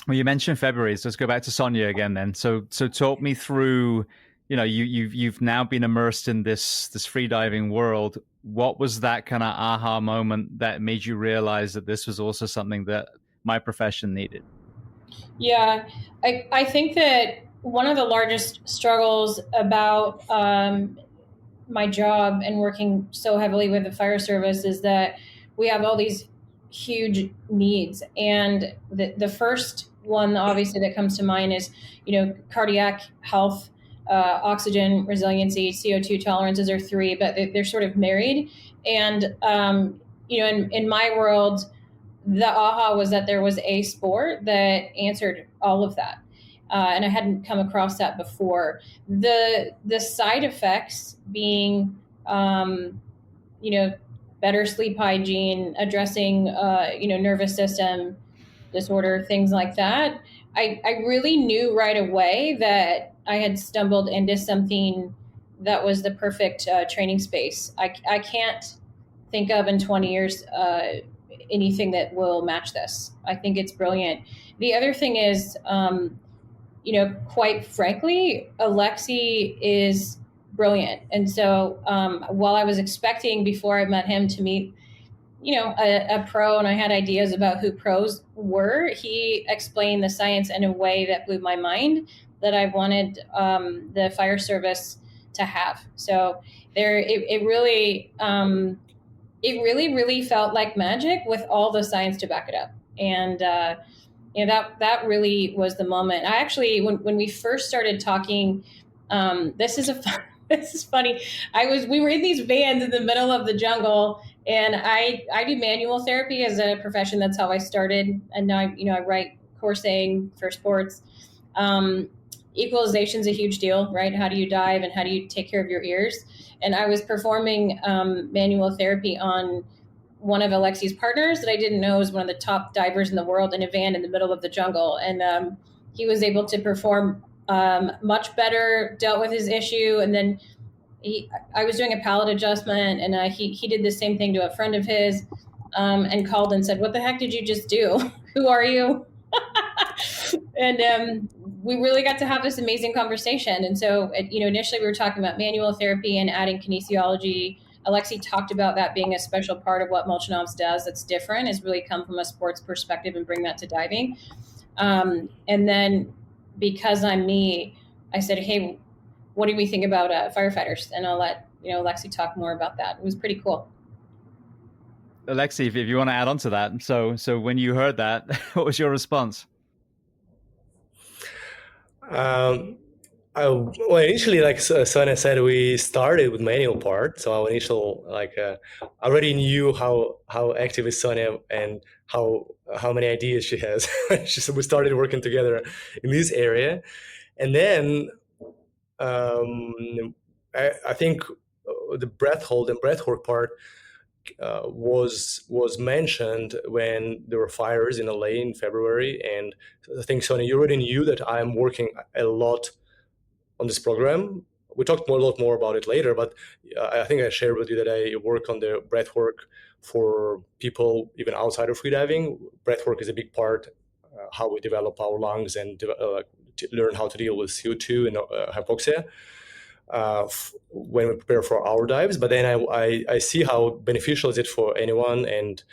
Well, you mentioned February, so let's go back to Sonya again then. So talk me through, you've now been immersed in this freediving world. What was that kind of aha moment that made you realize that this was also something that my profession needed? Yeah, I think that one of the largest struggles about my job and working so heavily with the fire service is that we have all these huge needs. And the first one, obviously, that comes to mind is, cardiac health, oxygen resiliency, CO2 tolerances are three, but they're sort of married. And, in my world, the aha was that there was a sport that answered all of that. And I hadn't come across that before. The side effects being, better sleep hygiene, addressing, nervous system disorder, things like that. I really knew right away that I had stumbled into something that was the perfect training space. I can't think of in 20 years anything that will match this. I think it's brilliant. The other thing is, quite frankly, Alexey is brilliant. And so while I was expecting before I met him to meet, a pro, and I had ideas about who pros were, he explained the science in a way that blew my mind that I wanted the fire service to have. So it really felt like magic with all the science to back it up. And that really was the moment. I actually, when we first started talking, this is funny. We were in these vans in the middle of the jungle, and I do manual therapy as a profession. That's how I started. And now, I write coursing for sports. Equalization is a huge deal, right? How do you dive and how do you take care of your ears? And I was performing manual therapy on one of Alexey's partners that I didn't know was one of the top divers in the world in a van in the middle of the jungle. And he was able to perform much better, dealt with his issue. And then I was doing a palate adjustment, and he did the same thing to a friend of his and called and said, "What the heck did you just do? Who are you?" And we really got to have this amazing conversation. And so, initially we were talking about manual therapy and adding kinesiology Alexey talked about that being a special part of what Molchanov does that's different, is really come from a sports perspective and bring that to diving. And then because I'm me, I said, hey, what do we think about firefighters? And I'll let Alexey talk more about that. It was pretty cool. Alexey, if you want to add on to that. So when you heard that, what was your response? Well, initially, like Sonya said, we started with manual part. So our initial, I already knew how active is Sonya and how many ideas she has. So we started working together in this area, and then I think the breath hold and breathwork part was mentioned when there were fires in LA in February, and I think Sonya, you already knew that I'm working a lot on this program. We talked a lot more about it later, but I think I shared with you that I work on the breathwork for people even outside of freediving. Breathwork is a big part how we develop our lungs and learn how to deal with CO2 and hypoxia when we prepare for our dives. But then I see how beneficial is it for anyone, and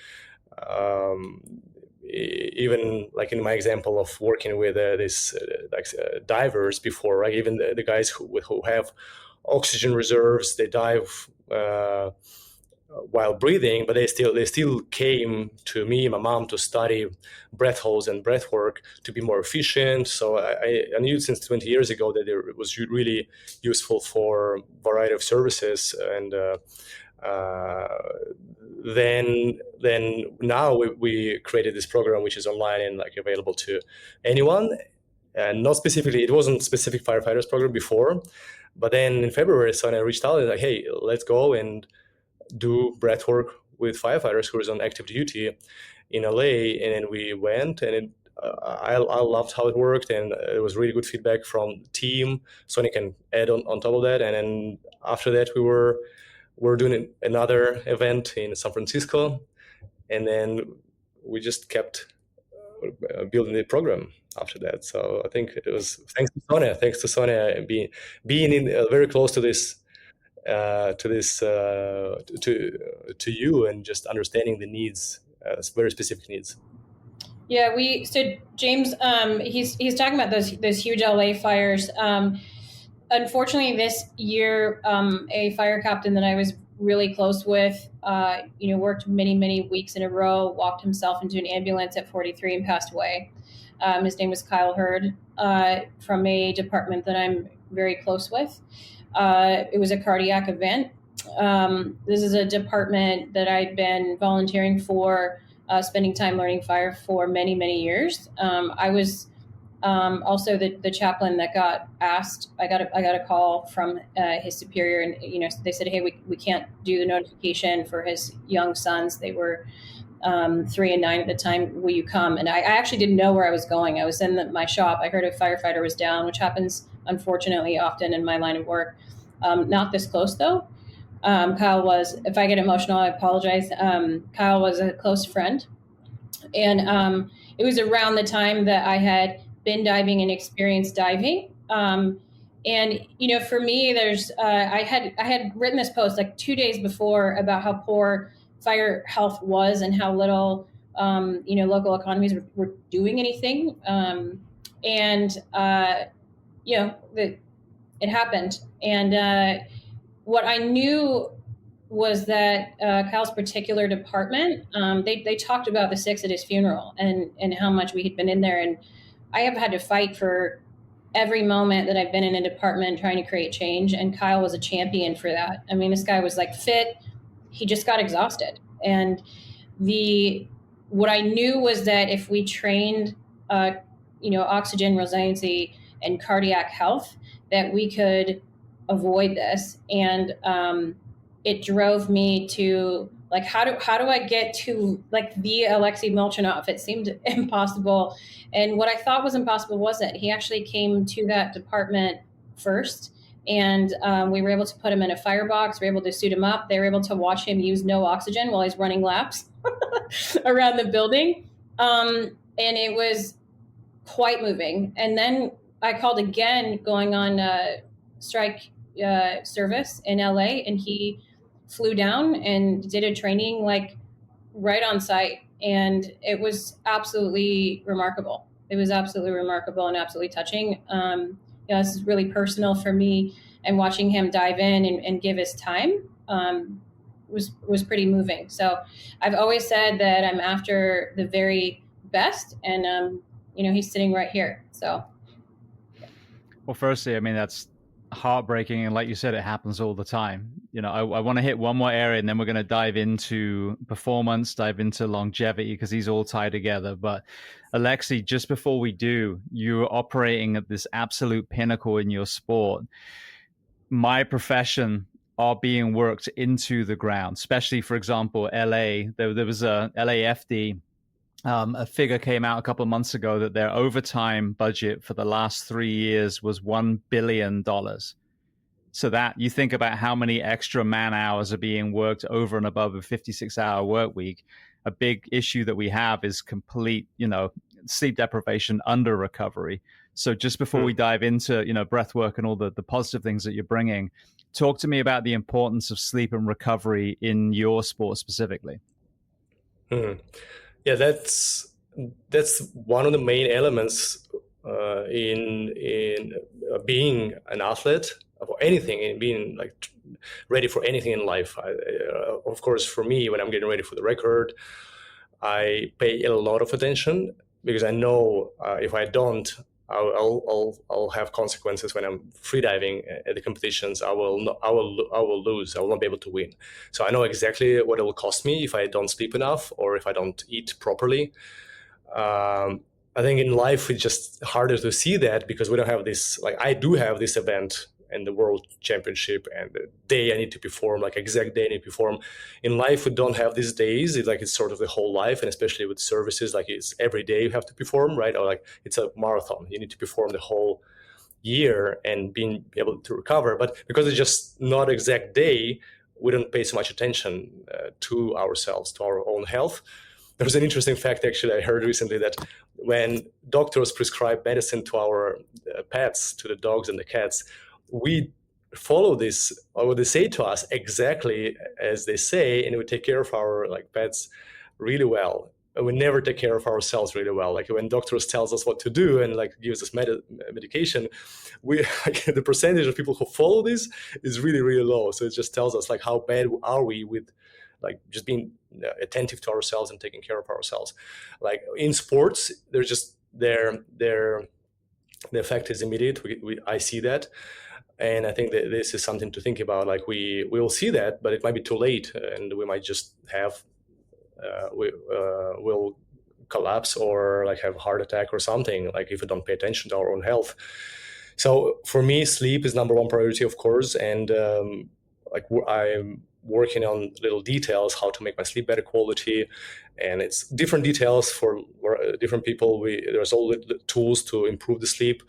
even like in my example of working with divers before, right? Even the guys who have oxygen reserves, they dive while breathing, but they still came to me and my mom to study breath holds and breath work to be more efficient. So I knew since 20 years ago that it was really useful for a variety of services. And then now we created this program, which is online and like available to anyone, and not specifically, it wasn't specific firefighters program before, but then in February, Sonya reached out and like, hey, let's go and do breath work with firefighters who is on active duty in LA. And then we went, and I loved how it worked, and it was really good feedback from the team. Sonya can add on top of that. And then after that, we're doing another event in San Francisco, and then we just kept building the program after that. So I think it was thanks to Sonya being in very close to this to you, and just understanding the needs, very specific needs. Yeah, so James, he's talking about those huge LA fires. Unfortunately, this year, a fire captain that I was really close with, worked many weeks in a row, walked himself into an ambulance at 43 and passed away. His name was Kyle Hurd, from a department that I'm very close with. It was a cardiac event. This is a department that I'd been volunteering for, spending time learning fire for many years. I was also the chaplain that got asked. I got a call from his superior, and they said, hey, we can't do the notification for his young sons. They were 3 and 9 at the time. Will you come? And I actually didn't know where I was going. I was in my shop. I heard a firefighter was down, which happens unfortunately often in my line of work. Not this close though. Kyle was, if I get emotional, I apologize. Kyle was a close friend. And it was around the time that I had been diving and experienced diving. And, for me, I had written this post like 2 days before about how poor fire health was and how little, local economies were doing anything. It happened. And what I knew was that Kyle's particular department, they talked about the 6 at his funeral and how much we had been in there. And I have had to fight for every moment that I've been in a department trying to create change. And Kyle was a champion for that. I mean, this guy was like fit. He just got exhausted. And what I knew was that if we trained, oxygen resiliency and cardiac health, that we could avoid this. And it drove me to like, how do I get to like the Alexey Molchanov? It seemed impossible. And what I thought was impossible wasn't. He actually came to that department first. And we were able to put him in a firebox. We were able to suit him up. They were able to watch him use no oxygen while he's running laps around the building. And it was quite moving. And then I called again going on strike service in LA, and he flew down and did a training like right on site, and it was absolutely remarkable. It was absolutely remarkable and absolutely touching. This is really personal for me, and watching him dive in and give his time was pretty moving. So I've always said that I'm after the very best, and he's sitting right here. So, well, firstly, I mean, that's heartbreaking, and like you said, it happens all the time. I want to hit one more area, and then we're going to dive into performance, dive into longevity, because these all tie together. But Alexey, just before we do, you're operating at this absolute pinnacle in your sport. My profession are being worked into the ground, especially, for example, LA. There was a LAFD. A figure came out a couple of months ago that their overtime budget for the last 3 years was $1 billion. So that you think about how many extra man hours are being worked over and above a 56-hour work week. A big issue that we have is complete, sleep deprivation under recovery. So just before we dive into, breath work and all the positive things that you're bringing, talk to me about the importance of sleep and recovery in your sport specifically. Yeah, that's one of the main elements in being an athlete or anything, in being like ready for anything in life. Of course, for me, when I'm getting ready for the record, I pay a lot of attention, because I know if I don't, I'll have consequences when I'm freediving at the competitions. I will lose. I will not be able to win. So I know exactly what it will cost me if I don't sleep enough or if I don't eat properly. I think in life it's just harder to see that, because we don't have this. Like, I do have this event and the World Championship and the day I need to perform, like exact day I need to perform. In life, we don't have these days. It's sort of the whole life, and especially with services, like it's every day you have to perform, right? Or like it's a marathon. You need to perform the whole year and being able to recover. But because it's just not exact day, we don't pay so much attention to ourselves, to our own health. There was an interesting fact, actually, I heard recently, that when doctors prescribe medicine to our pets, to the dogs and the cats, we follow this, or what they say to us, exactly as they say, and we take care of our pets really well. And we never take care of ourselves really well. Like when doctors tells us what to do and gives us medication, the percentage of people who follow this is really, really low. So it just tells us how bad are we with just being attentive to ourselves and taking care of ourselves. Like in sports, they're just the effect is immediate. I see that. And I think that this is something to think about. We will see that, but it might be too late, and we might just have will collapse or have a heart attack or something. If we don't pay attention to our own health. So for me, sleep is number one priority, of course, and I'm working on little details how to make my sleep better quality, and it's different details for different people. There's all the tools to improve the sleep.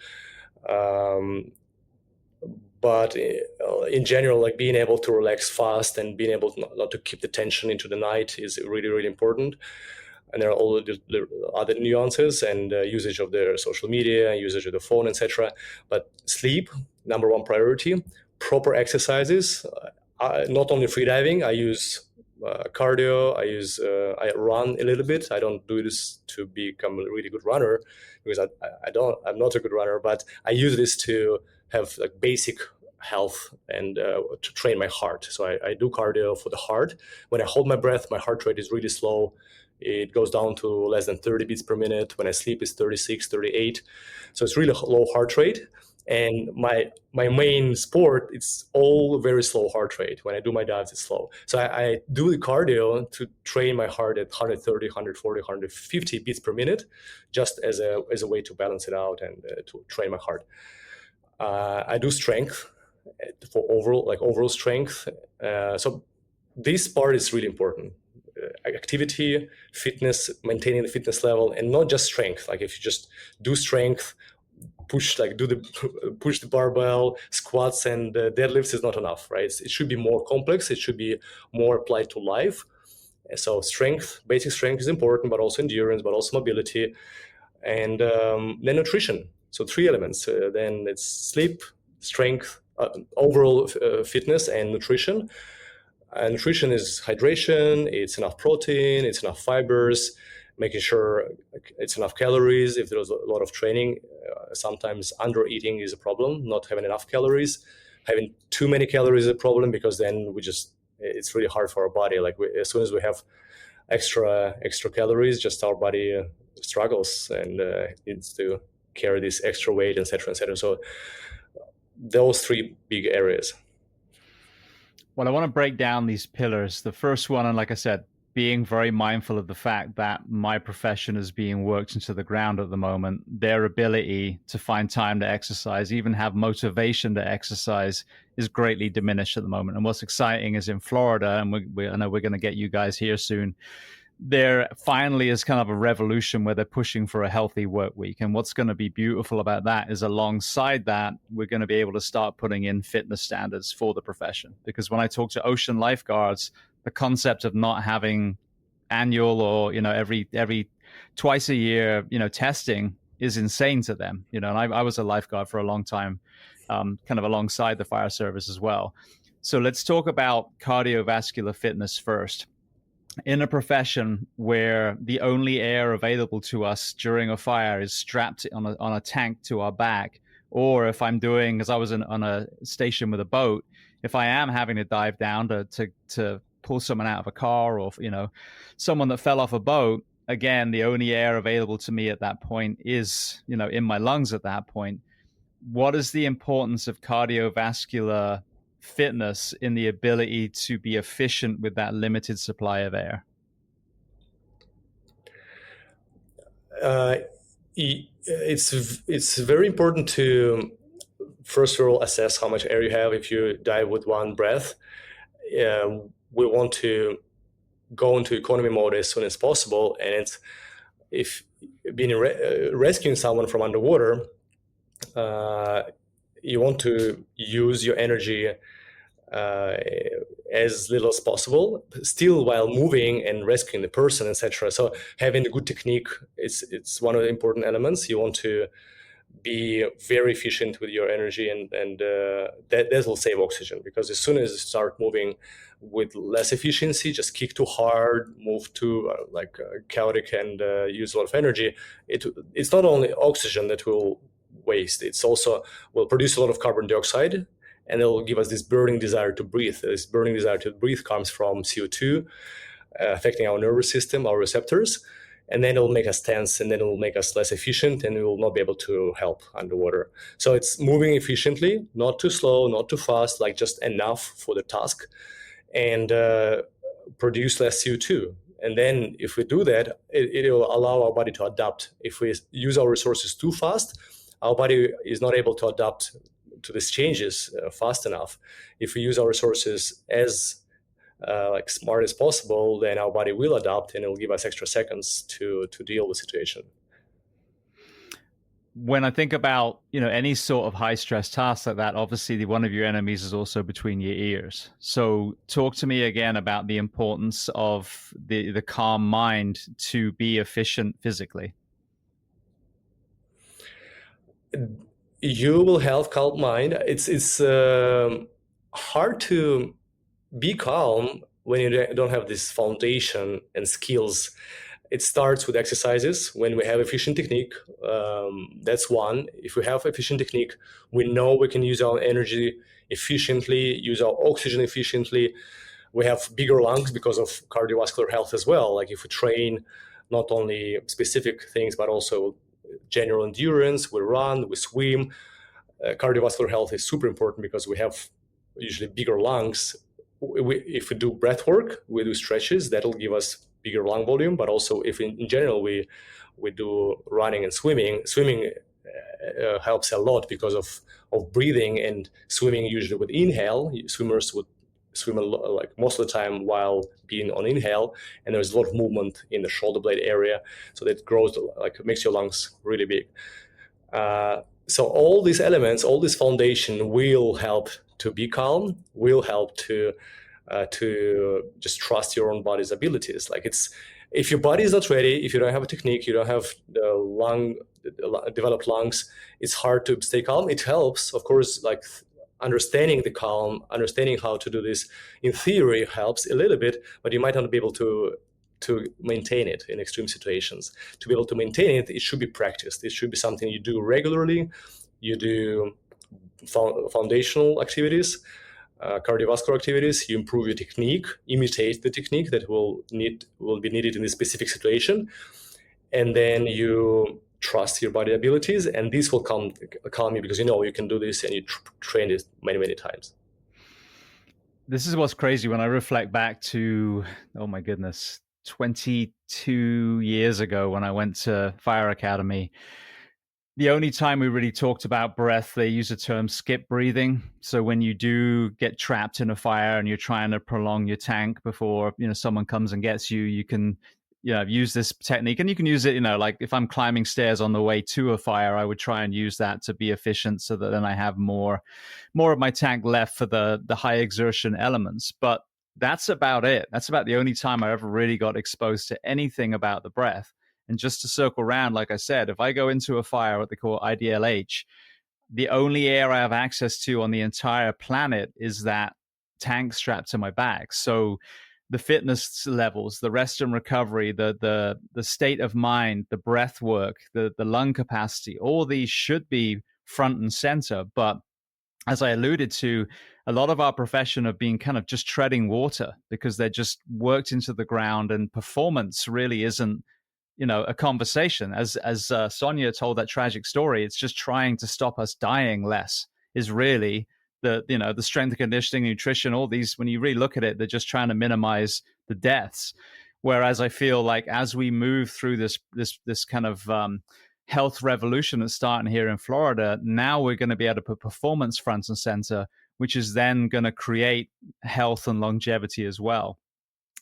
But in general, being able to relax fast and being able not to keep the tension into the night is really, really important. And there are all the other nuances and usage of their social media, usage of the phone, etc. But sleep, number one priority. Proper exercises, not only freediving. I use cardio. I run a little bit. I don't do this to become a really good runner, because I'm not a good runner. But I use this to have basic health and to train my heart. So I do cardio for the heart. When I hold my breath, my heart rate is really slow. It goes down to less than 30 beats per minute. When I sleep, it's 36, 38. So it's really low heart rate. And my main sport, it's all very slow heart rate. When I do my dives, it's slow. So I do the cardio to train my heart at 130, 140, 150 beats per minute, just as a way to balance it out and to train my heart. I do strength for overall strength. So this part is really important. Activity, fitness, maintaining the fitness level, and not just strength. If you just do strength, push the barbell, squats and deadlifts is not enough, right? It should be more complex. It should be more applied to life. So strength, basic strength is important, but also endurance, but also mobility, and then nutrition. So 3 elements. Then it's sleep, strength, overall fitness, and nutrition. nutrition is hydration, it's enough protein, it's enough fibers, making sure it's enough calories. If there's a lot of training, sometimes under eating is a problem, not having enough calories. Having too many calories is a problem, because then it's really hard for our body. Like as soon as we have extra calories, just our body struggles and needs to carry this extra weight, etc., etc. So those three big areas. Well, I want to break down these pillars. The first one, and like I said, being very mindful of the fact that my profession is being worked into the ground at the moment. Their ability to find time to exercise, even have motivation to exercise, is greatly diminished at the moment. And what's exciting is in Florida, and I know we're going to get you guys here soon, there finally is kind of a revolution where they're pushing for a healthy work week. And what's going to be beautiful about that is alongside that, we're going to be able to start putting in fitness standards for the profession. Because when I talk to ocean lifeguards, the concept of not having annual or, every twice a year, testing is insane to them. And I was a lifeguard for a long time, kind of alongside the fire service as well. So let's talk about cardiovascular fitness first. In a profession where the only air available to us during a fire is strapped on a tank to our back, or if I'm doing, as I was on a station with a boat, if I am having to dive down to pull someone out of a car, or someone that fell off a boat, again, the only air available to me at that point is in my lungs at that point. What is the importance of cardiovascular fitness in the ability to be efficient with that limited supply of air? It's very important to first of all assess how much air you have. If you dive with one breath, we want to go into economy mode as soon as possible. And if being rescuing someone from underwater, you want to use your energy as little as possible, still while moving and rescuing the person, etc. So having a good technique, it's one of the important elements. You want to be very efficient with your energy, and that will save oxygen, because as soon as you start moving with less efficiency, just kick too hard, move too chaotic, and use a lot of energy, it's not only oxygen that will waste, it's also will produce a lot of carbon dioxide, and it will give us this burning desire to breathe. This burning desire to breathe comes from CO2 affecting our nervous system, our receptors, and then it will make us tense, and then it will make us less efficient, and we will not be able to help underwater. So it's moving efficiently, not too slow, not too fast, like just enough for the task, and produce less CO2. And then if we do that, it will allow our body to adapt. If we use our resources too fast, our body is not able to adapt to these changes fast enough. If we use our resources as smart as possible, then our body will adapt, and it will give us extra seconds to deal with the situation. When I think about any sort of high stress task like that, obviously one of your enemies is also between your ears. So talk to me again about the importance of the calm mind to be efficient physically. You will have calm mind. It's hard to be calm when you don't have this foundation and skills. It starts with exercises. When we have efficient technique, that's one. If we have efficient technique, we know we can use our energy efficiently, use our oxygen efficiently. We have bigger lungs because of cardiovascular health as well. Like if we train not only specific things, but also general endurance, we run, we swim. Cardiovascular health is super important because we have usually bigger lungs. If we do breath work, we do stretches, that'll give us bigger lung volume. But also if in general we do running and swimming helps a lot because of breathing and swimming. Usually with inhale, swimmers would swim most of the time while being on inhale, and there's a lot of movement in the shoulder blade area, so that grows, makes your lungs really big. So all these elements, all this foundation will help to be calm, will help to just trust your own body's abilities. If your body is not ready, if you don't have a technique, you don't have developed lungs, it's hard to stay calm. It helps, of course, understanding the calm, understanding how to do this in theory helps a little bit, but you might not be able to maintain it in extreme situations. To be able to maintain it, it should be practiced. It should be something you do regularly. You do foundational activities, cardiovascular activities. You improve your technique, imitate the technique that will be needed in this specific situation, and then you trust your body abilities, and this will calm you because you know you can do this and you train it many times. This is what's crazy when I reflect back to, oh my goodness, 22 years ago when I went to Fire Academy. The only time we really talked about breath, they use the term skip breathing. So when you do get trapped in a fire and you're trying to prolong your tank before, someone comes and gets you, you can, use this technique, and you can use it, like if I'm climbing stairs on the way to a fire, I would try and use that to be efficient so that then I have more of my tank left for the high exertion elements. But that's about it. That's about the only time I ever really got exposed to anything about the breath. And just to circle around, like I said, if I go into a fire, what they call IDLH, the only air I have access to on the entire planet is that tank strapped to my back. So the fitness levels, the rest and recovery, the state of mind, the breath work, the lung capacity, all these should be front and center. But as I alluded to, a lot of our profession have been kind of just treading water because they're just worked into the ground, and performance really isn't, a conversation. As Sonya told that tragic story, it's just trying to stop us dying less is really the strength and conditioning, nutrition, all these, when you really look at it, they're just trying to minimize the deaths. Whereas I feel like as we move through this kind of health revolution that's starting here in Florida, now we're going to be able to put performance front and center, which is then going to create health and longevity as well.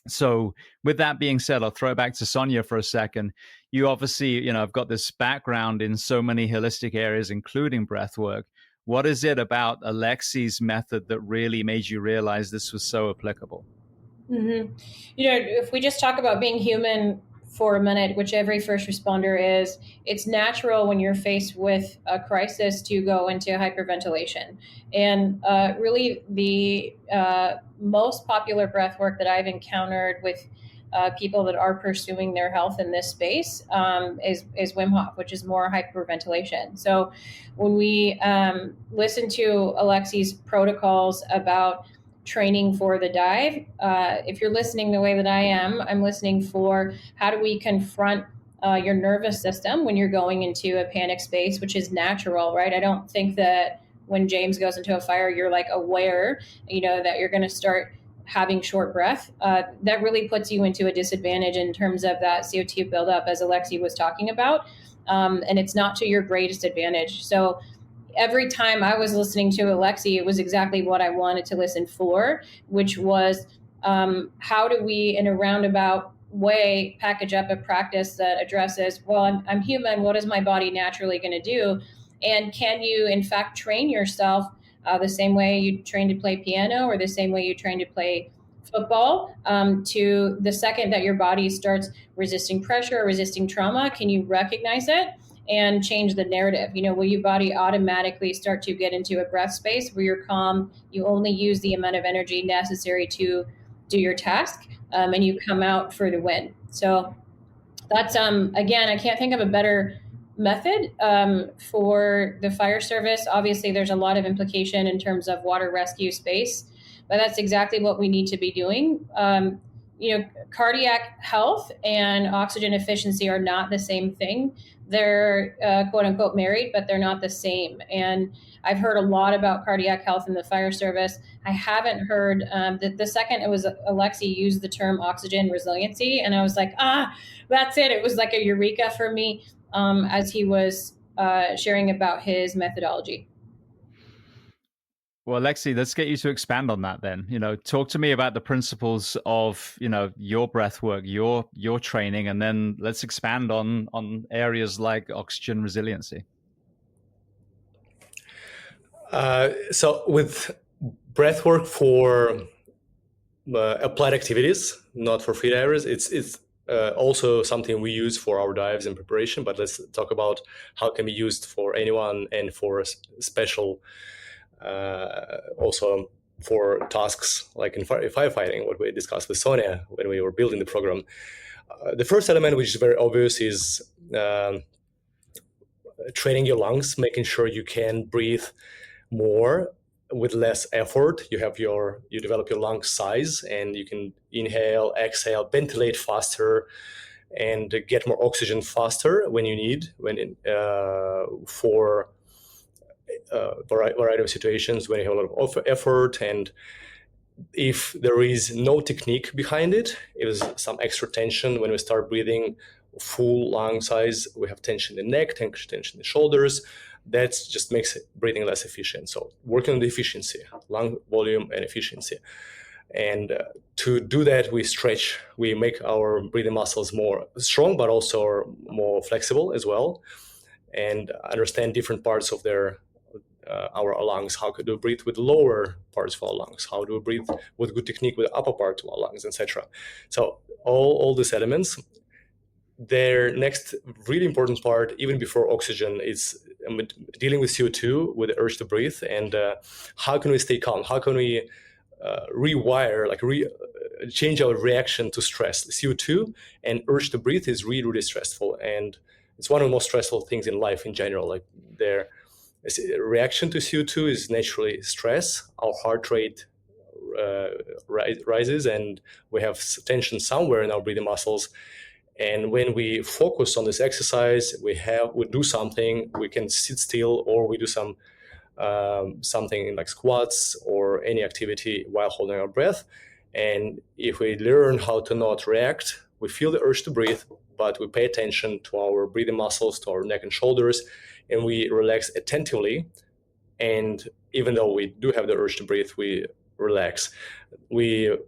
So with that being said, I'll throw it back to Sonya for a second. You obviously, have got this background in so many holistic areas, including breath work. What is it about Alexey's method that really made you realize this was so applicable? Mm-hmm. If we just talk about being human for a minute, which every first responder is, it's natural when you're faced with a crisis to go into hyperventilation. And really the most popular breath work that I've encountered with people that are pursuing their health in this space is Wim Hof, which is more hyperventilation. So when we listen to Alexey's protocols about training for the dive, if you're listening the way that I am, I'm listening for how do we confront your nervous system when you're going into a panic space, which is natural, right? I don't think that when James goes into a fire, you're like aware, that you're going to start having short breath. That really puts you into a disadvantage in terms of that CO2 buildup, as Alexey was talking about. And it's not to your greatest advantage. So every time I was listening to Alexey, it was exactly what I wanted to listen for, which was how do we, in a roundabout way, package up a practice that addresses, well, I'm human, what is my body naturally going to do? And can you, in fact, train yourself the same way you train to play piano or the same way you train to play football, to the second that your body starts resisting pressure or resisting trauma, can you recognize it and change the narrative? Will your body automatically start to get into a breath space where you're calm, you only use the amount of energy necessary to do your task, and you come out for the win. So that's, again, I can't think of a better method for the fire service. Obviously, there's a lot of implication in terms of water rescue space, but that's exactly what we need to be doing. Cardiac health and oxygen efficiency are not the same thing. They're quote unquote married, but they're not the same. And I've heard a lot about cardiac health in the fire service. I haven't heard the second it was Alexey used the term oxygen resiliency, and I was like, that's it. It was like a eureka for me as he was sharing about his methodology. Well, Alexey, let's get you to expand on that then. Talk to me about the principles of, your breath work, your training, and then let's expand on areas like oxygen resiliency. So with breath work for applied activities, not for freedivers, it's also something we use for our dives in preparation, but let's talk about how it can be used for anyone and for special also for tasks like in firefighting, what we discussed with Sonya when we were building the program. The first element, which is very obvious, is training your lungs, making sure you can breathe more with less effort. You develop your lung size, and you can inhale, exhale, ventilate faster, and get more oxygen faster when you need, for a variety of situations when you have a lot of effort. And if there is no technique behind it, it is some extra tension when we start breathing full lung size. We have tension in the neck, tension in the shoulders. That just makes breathing less efficient. So working on the efficiency, lung volume and efficiency. And to do that, we make our breathing muscles more strong, but also more flexible as well, and understand different parts of our lungs. How do we breathe with lower parts of our lungs? How do we breathe with good technique with the upper part of our lungs, etc.? So all these elements. Their next really important part, even before oxygen, is dealing with CO2, with the urge to breathe, and how can we stay calm? How can we change our reaction to stress? CO2 and urge to breathe is really, really stressful, and it's one of the most stressful things in life in general. Like their reaction to CO2 is naturally stress. Our heart rate rises, and we have tension somewhere in our breathing muscles. And when we focus on this exercise, we do something. We can sit still, or we do something like squats or any activity while holding our breath. And if we learn how to not react, we feel the urge to breathe, but we pay attention to our breathing muscles, to our neck and shoulders, and we relax attentively. And even though we do have the urge to breathe, we relax. We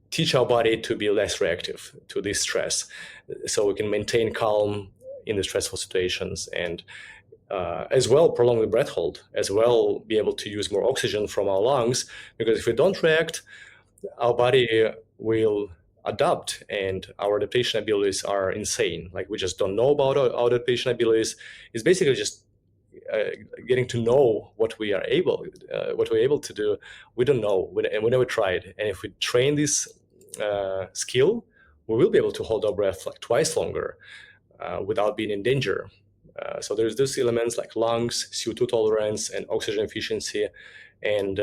teach our body to be less reactive to this stress, so we can maintain calm in the stressful situations, and as well prolong the breath hold, as well be able to use more oxygen from our lungs. Because if we don't react, our body will adapt, and our adaptation abilities are insane. Like, we just don't know about our adaptation abilities. It's basically just getting to know what we're able to do. We don't know, and we never tried. And if we train this skill, we will be able to hold our breath like twice longer without being in danger. So there's those elements like lungs, CO2 tolerance, and oxygen efficiency, and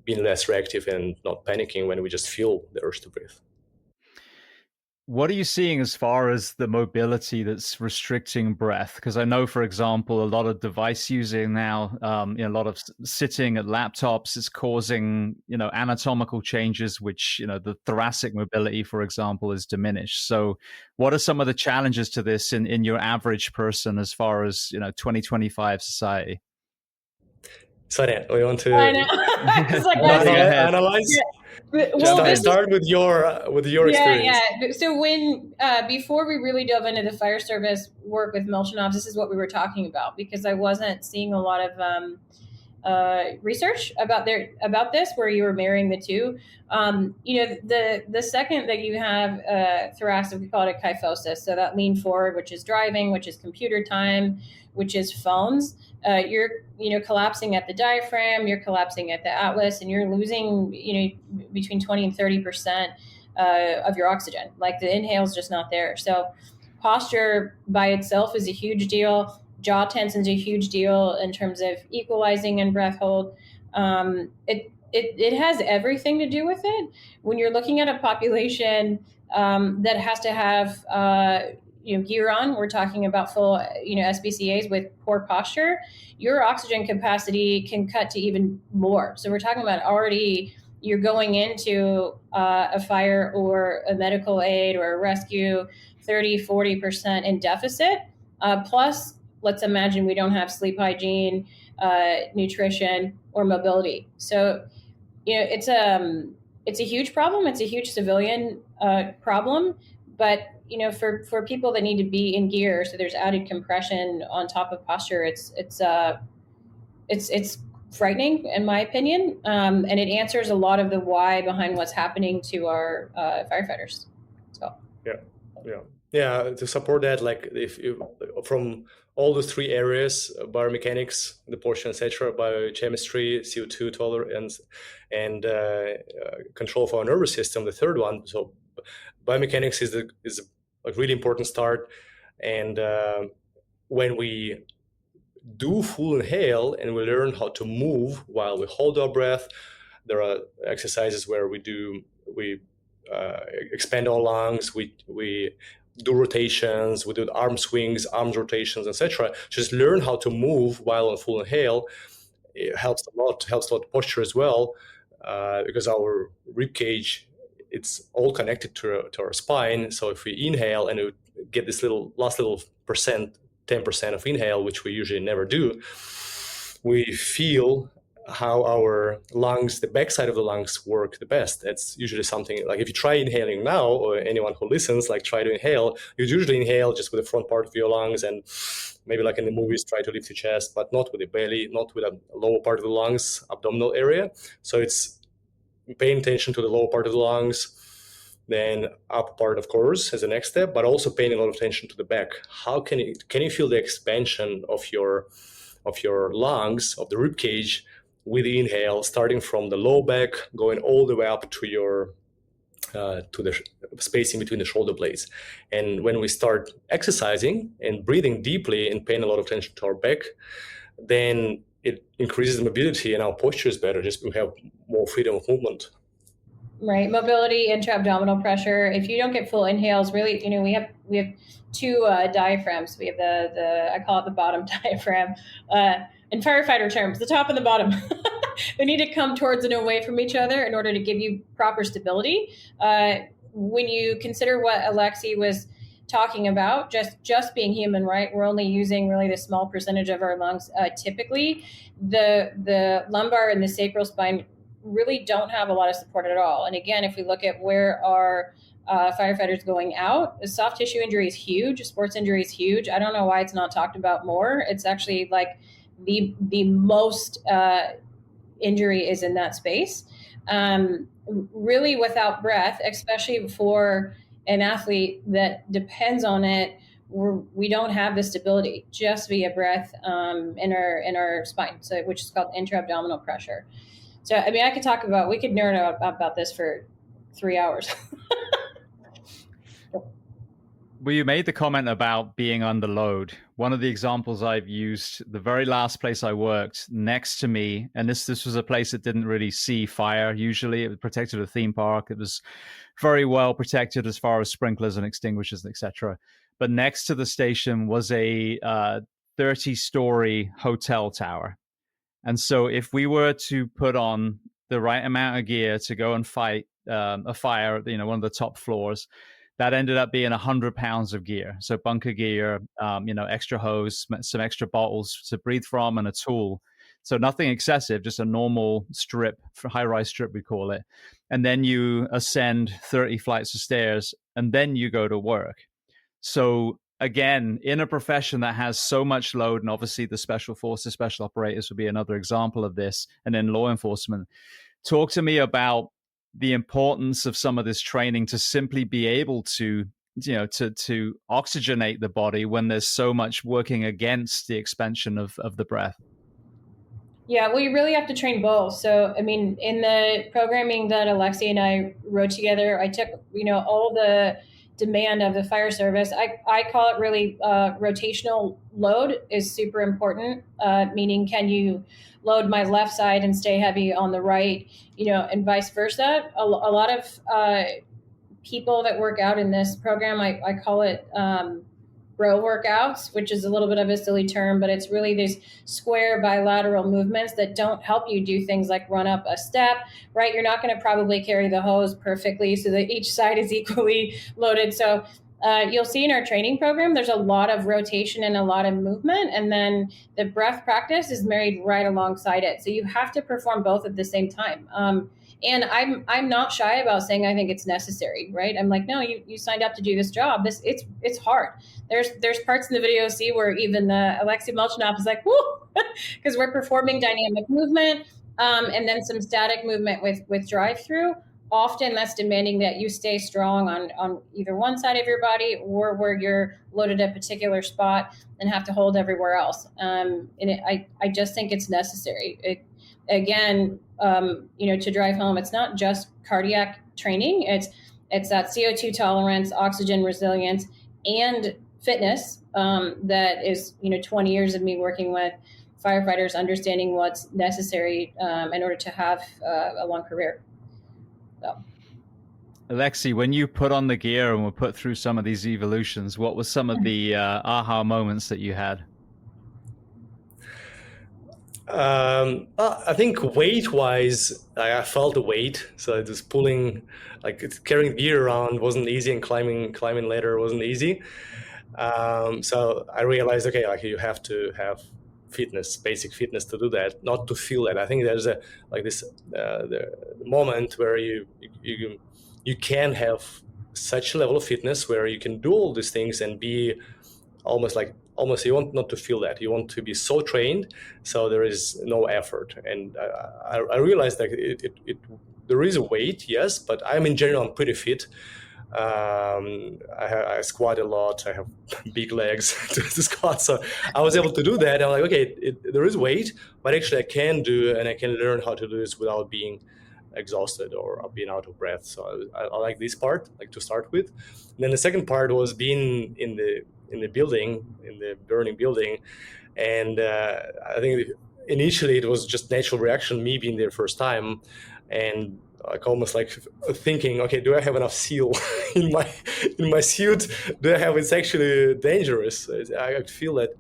being less reactive and not panicking when we just feel the urge to breathe. What are you seeing as far as the mobility that's restricting breath? Because I know, for example, a lot of device using now, a lot of sitting at laptops is causing, anatomical changes, which, the thoracic mobility, for example, is diminished. So what are some of the challenges to this in your average person as far as, 2025 society? Sonya, we want to analyze? Yeah. Well, start with your experience. Yeah. So when before we really dove into the fire service work with Molchanov, this is what we were talking about, because I wasn't seeing a lot of research about this where you were marrying the two. The second that you have thoracic, we call it a kyphosis. So that lean forward, which is driving, which is computer time, which is phones. You're collapsing at the diaphragm, you're collapsing at the atlas, and you're losing between 20 and 30% of your oxygen. Like, the inhale is just not there. So posture by itself is a huge deal. Jaw tension is a huge deal in terms of equalizing and breath hold. It has everything to do with it. When you're looking at a population that has to have gear on, we're talking about full SBCAs with poor posture, your oxygen capacity can cut to even more. So we're talking about already you're going into a fire or a medical aid or a rescue 30-40% in deficit, plus let's imagine we don't have sleep hygiene, nutrition, or mobility. So it's a huge problem. It's a huge civilian problem, but for people that need to be in gear, so there's added compression on top of posture. It's frightening, in my opinion, and it answers a lot of the why behind what's happening to our firefighters. So yeah. To support that, like if you, from all those three areas, biomechanics, the portion, etc., biochemistry, CO2 tolerance, and control of our nervous system, the third one. So biomechanics is a really important start. And when we do full inhale and we learn how to move while we hold our breath, there are exercises where we expand our lungs, we do rotations, we do arm swings, arms rotations, etc. Just learn how to move while on full inhale. It helps a lot posture as well, because our rib cage, it's all connected to our spine. So if we inhale and we get this last little percent, 10% of inhale, which we usually never do, we feel how our lungs, the backside of the lungs, work the best. That's usually something like if you try inhaling now, or anyone who listens, like try to inhale, you usually inhale just with the front part of your lungs, and maybe like in the movies, try to lift your chest, but not with the belly, not with the lower part of the lungs, abdominal area. So it's paying attention to the lower part of the lungs, then upper part, of course, as a next step, but also paying a lot of attention to the back. How can you feel the expansion of your lungs, of the rib cage, with the inhale, starting from the low back, going all the way up to your to the space in between the shoulder blades. And when we start exercising and breathing deeply and paying a lot of attention to our back, then it increases the mobility and our posture is better. Just we have more freedom of movement. Right, mobility, intra-abdominal pressure. If you don't get full inhales, really, we have two diaphragms. We have the I call it the bottom diaphragm. In firefighter terms, the top and the bottom. They need to come towards and away from each other in order to give you proper stability. When you consider what Alexey was talking about, just being human, right? We're only using really the small percentage of our lungs. Typically, the lumbar and the sacral spine really don't have a lot of support at all. And again, if we look at where our firefighters going out, soft tissue injury is huge. Sports injury is huge. I don't know why it's not talked about more. It's actually like the most injury is in that space. Really without breath, especially for an athlete that depends on it, we don't have the stability just via breath in our spine, so which is called intra-abdominal pressure. So, I mean, we could nerd out about this for 3 hours. Well, you made the comment about being under load. One of the examples I've used, the very last place I worked next to me, and this was a place that didn't really see fire. Usually it was protected, a theme park. It was very well protected as far as sprinklers and extinguishers, etc. But next to the station was a 30-story hotel tower. And so if we were to put on the right amount of gear to go and fight a fire at one of the top floors, that ended up being 100 pounds of gear. So bunker gear, extra hose, some extra bottles to breathe from, and a tool. So nothing excessive, just a normal strip, high-rise strip we call it. And then you ascend 30 flights of stairs, and then you go to work. So again, in a profession that has so much load, and obviously the special forces, special operators would be another example of this, and then law enforcement. Talk to me about the importance of some of this training to simply be able to oxygenate the body when there's so much working against the expansion of the breath. Yeah, well, you really have to train both. So, I mean, in the programming that Alexey and I wrote together, I took, all the demand of the fire service. I call it really rotational load is super important, meaning can you load my left side and stay heavy on the right, and vice versa. A lot of people that work out in this program, I call it bro workouts, which is a little bit of a silly term, but it's really these square bilateral movements that don't help you do things like run up a step, right? You're not going to probably carry the hose perfectly so that each side is equally loaded. So you'll see in our training program, there's a lot of rotation and a lot of movement. And then the breath practice is married right alongside it. So you have to perform both at the same time. And I'm not shy about saying I think it's necessary, right? I'm like, no, you signed up to do this job. It's hard. There's parts in the video see where even Alexey Molchanov is like, whoo, because we're performing dynamic movement and then some static movement with drive through. often that's demanding that you stay strong on either one side of your body or where you're loaded at a particular spot and have to hold everywhere else. I just think it's necessary. Again, to drive home, it's not just cardiac training. It's that CO2 tolerance, oxygen resilience, and fitness that is, 20 years of me working with firefighters, understanding what's necessary in order to have a long career. So. Alexey, when you put on the gear and were put through some of these evolutions, what were some of the aha moments that you had? I think weight-wise, I felt the weight. So just pulling, carrying gear around wasn't easy, and climbing ladder wasn't easy. So I realized, okay, you have to have fitness, basic fitness to do that, not to feel that. I think there's the moment where you can have such a level of fitness where you can do all these things and be almost you want not to feel that. You want to be so trained, so there is no effort. And I realized that there is a weight, yes, but in general I'm pretty fit. I squat a lot. I have big legs to squat, so I was able to do that. I'm like, okay, there is weight, but actually I can do, and I can learn how to do this without being exhausted or being out of breath. So I like this part, to start with. And then the second part was being in the building, in the burning building, and I think initially it was just natural reaction, me being there first time, and almost thinking, okay, do I have enough seal in my suit? Do I have? It's actually dangerous. I feel that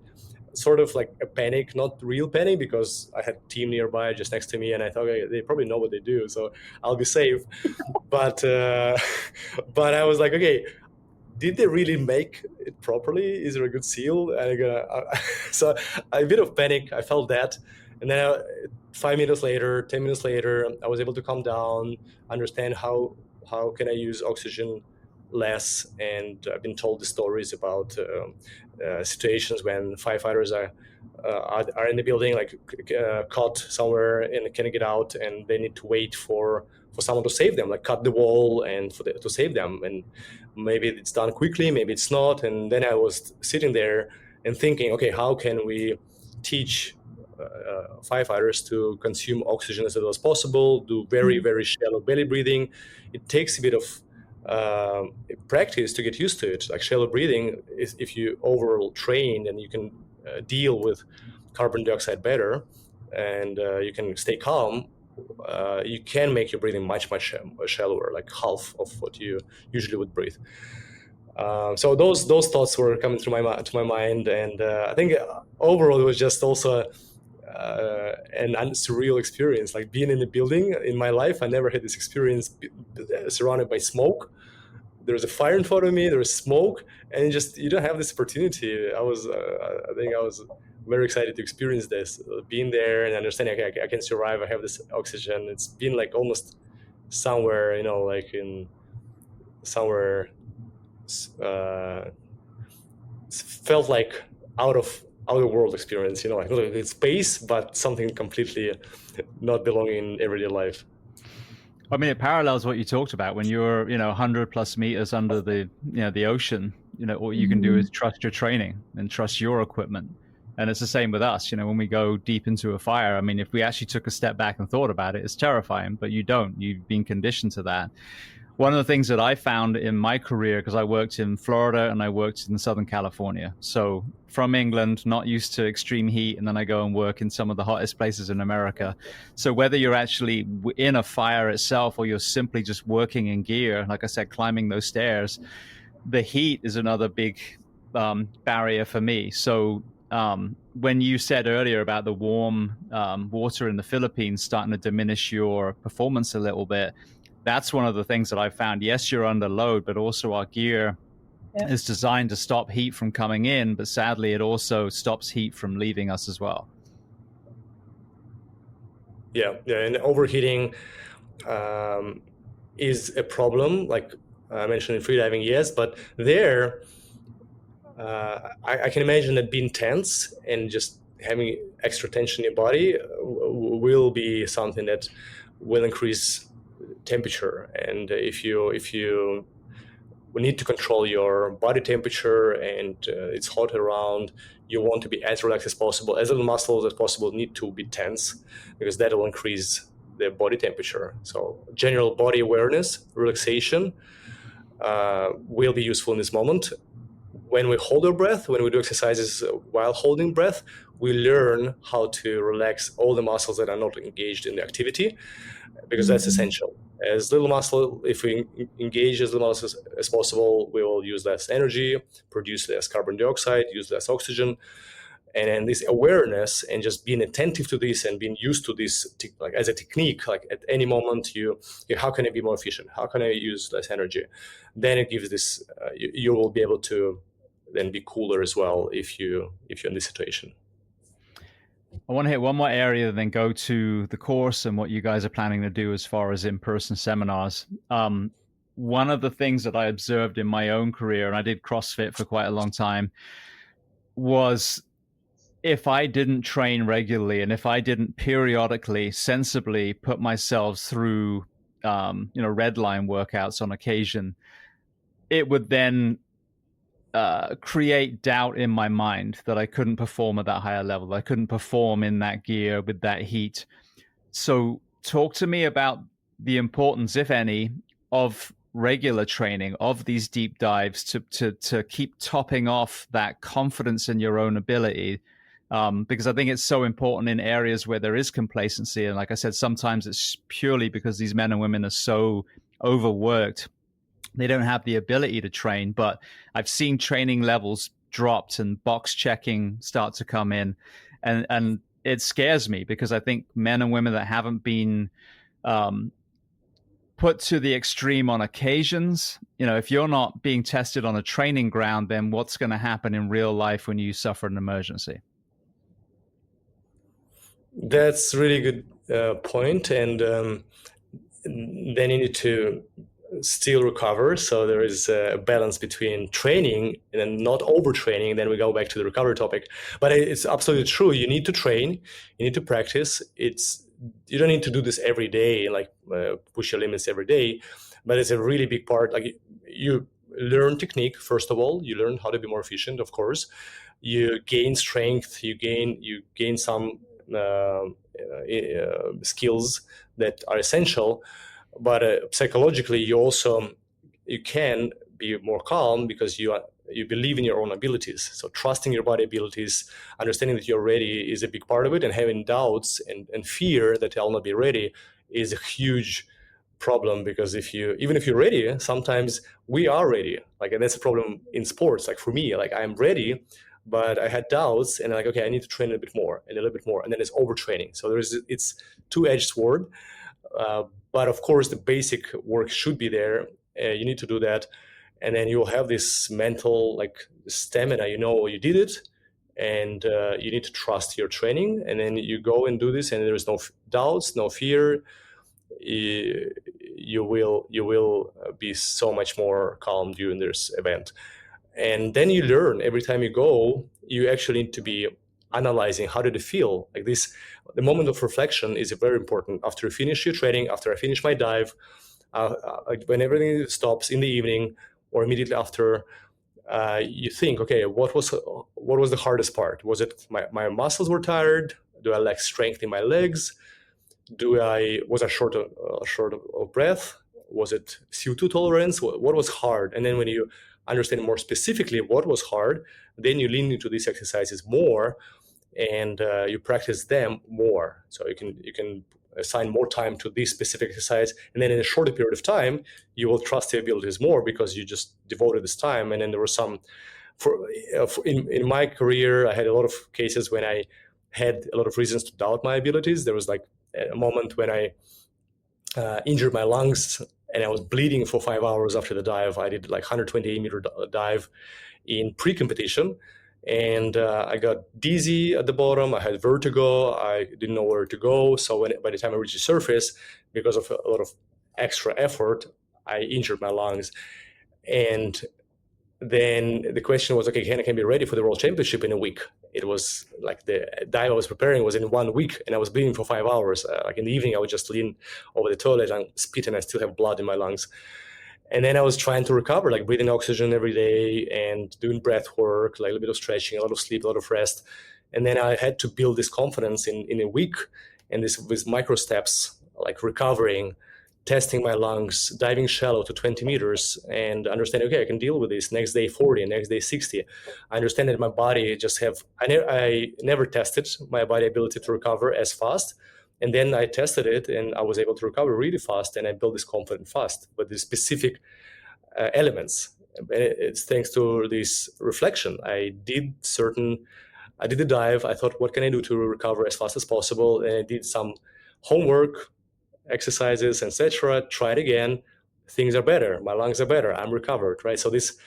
sort of like a panic, not real panic, because I had a team nearby just next to me, and I thought, okay, they probably know what they do, so I'll be safe. But I was like, okay, did they really make it properly? Is there a good seal? And so a bit of panic, I felt that. And then 5 minutes later, 10 minutes later, I was able to calm down, understand how can I use oxygen less. And I've been told the stories about situations when firefighters are in the building, caught somewhere and can't get out, and they need to wait for someone to save them, cut the wall and to save them. And maybe it's done quickly, maybe it's not. And then I was sitting there and thinking, okay, how can we teach firefighters to consume oxygen as little as possible, do very, very shallow belly breathing. It takes a bit of practice to get used to it. Shallow breathing, if you overall train, and you can deal with carbon dioxide better, and you can stay calm, you can make your breathing much shallower, half of what you usually would breathe. So those thoughts were coming to my mind, and I think overall it was just also an surreal experience, being in the building. In my life, I never had this experience surrounded by smoke. There's a fire in front of me, there's smoke, and you don't have this opportunity. I think I was very excited to experience this, being there and understanding, okay, I can survive, I have this oxygen. It's been almost somewhere, in somewhere, felt like out of world experience, it's space, but something completely not belonging in everyday life. I mean, it parallels what you talked about when you're, 100 plus meters under the ocean. All you can do is trust your training and trust your equipment. And it's the same with us. When we go deep into a fire, I mean, if we actually took a step back and thought about it, it's terrifying, but you don't. You've been conditioned to that. One of the things that I found in my career, because I worked in Florida and I worked in Southern California. So from England, not used to extreme heat, and then I go and work in some of the hottest places in America. So whether you're actually in a fire itself or you're simply just working in gear, like I said, climbing those stairs, the heat is another big barrier for me. So when you said earlier about the warm water in the Philippines starting to diminish your performance a little bit, that's one of the things that I found. Yes, you're under load, but also our gear is designed to stop heat from coming in, but sadly it also stops heat from leaving us as well. Yeah, and overheating is a problem, like I mentioned in freediving, yes, but there I can imagine that being tense and just having extra tension in your body will be something that will increase temperature. And if you need to control your body temperature and it's hot around, you want to be as relaxed as possible. As little muscles as possible need to be tense, because that will increase the body temperature. So general body awareness, relaxation will be useful in this moment. When we hold our breath, when we do exercises while holding breath, we learn how to relax all the muscles that are not engaged in the activity, because that's essential. As little muscle, if we engage as little muscles as possible, we will use less energy, produce less carbon dioxide, use less oxygen. And then this awareness and just being attentive to this and being used to this, like as a technique, like at any moment, how can I be more efficient? How can I use less energy? Then it gives this, you will be able to then be cooler as well if you're in this situation. I want to hit one more area, then go to the course and what you guys are planning to do as far as in-person seminars. One of the things that I observed in my own career, and I did CrossFit for quite a long time, was if I didn't train regularly and if I didn't periodically, sensibly put myself through, red line workouts on occasion, it would then create doubt in my mind that I couldn't perform at that higher level. I couldn't perform in that gear with that heat. So talk to me about the importance, if any, of regular training, of these deep dives to keep topping off that confidence in your own ability. Because I think it's so important in areas where there is complacency. And like I said, sometimes it's purely because these men and women are so overworked. They don't have the ability to train, but I've seen training levels dropped and box checking start to come in. And it scares me, because I think men and women that haven't been put to the extreme on occasions, if you're not being tested on a training ground, then what's going to happen in real life when you suffer an emergency? That's a really good point. And then you need to still recover. So there is a balance between training and then not overtraining. Then we go back to the recovery topic. But it's absolutely true. You need to train. You need to practice. You don't need to do this every day, like push your limits every day. But it's a really big part. Like you learn technique, first of all. You learn how to be more efficient, of course. You gain strength. You gain some skills that are essential. But psychologically, you can be more calm because you believe in your own abilities. So trusting your body abilities, understanding that you're ready is a big part of it, and having doubts and fear that I'll not be ready is a huge problem. Because even if you're ready, sometimes we are ready. And that's a problem in sports. Like for me, I'm ready, but I had doubts, and okay, I need to train a little bit more and a little bit more, and then it's overtraining. So it's two-edged sword. But of course, the basic work should be there. You need to do that. And then you'll have this mental stamina, you did it, and you need to trust your training. And then you go and do this, and there is no doubts, no fear. You will be so much more calm during this event. And then you learn every time you go. You actually need to be analyzing how did it feel. The moment of reflection is very important. After you finish your training, after I finish my dive, when everything stops in the evening or immediately after, you think, okay, what was the hardest part? Was it my muscles were tired? Do I lack strength in my legs? Was I short of breath? Was it CO2 tolerance? What was hard? And then when you understand more specifically what was hard, then you lean into these exercises more, and you practice them more. So you can assign more time to this specific exercise, and then in a shorter period of time, you will trust your abilities more because you just devoted this time. And then there was in my career, I had a lot of cases when I had a lot of reasons to doubt my abilities. There was a moment when I injured my lungs, and I was bleeding for 5 hours after the dive. I did 128-meter dive in pre-competition, and I got dizzy at the bottom. I had vertigo. I didn't know where to go. So by the time I reached the surface, because of a lot of extra effort, I injured my lungs. And then the question was, okay, can I be ready for the World Championship in a week? it was like the dive I was preparing was in 1 week, and I was bleeding for 5 hours. Like in the evening, I would just lean over the toilet and spit, and I still have blood in my lungs. And then I was trying to recover, like breathing oxygen every day and doing breath work, like a little bit of stretching, a lot of sleep, a lot of rest. And then I had to build this confidence in a week, and this with micro steps, like recovering, testing my lungs, diving shallow to 20 meters, and understanding, okay, I can deal with this. Next day 40, next day 60. I understand that my body just I never tested my body ability to recover as fast. And then I tested it, and I was able to recover really fast, and I built this confidence fast with the specific elements. And it's thanks to this reflection. I did the dive. I thought, what can I do to recover as fast as possible? And I did some homework, exercises, etc. Tried again. Things are better. My lungs are better. I'm recovered, right? So this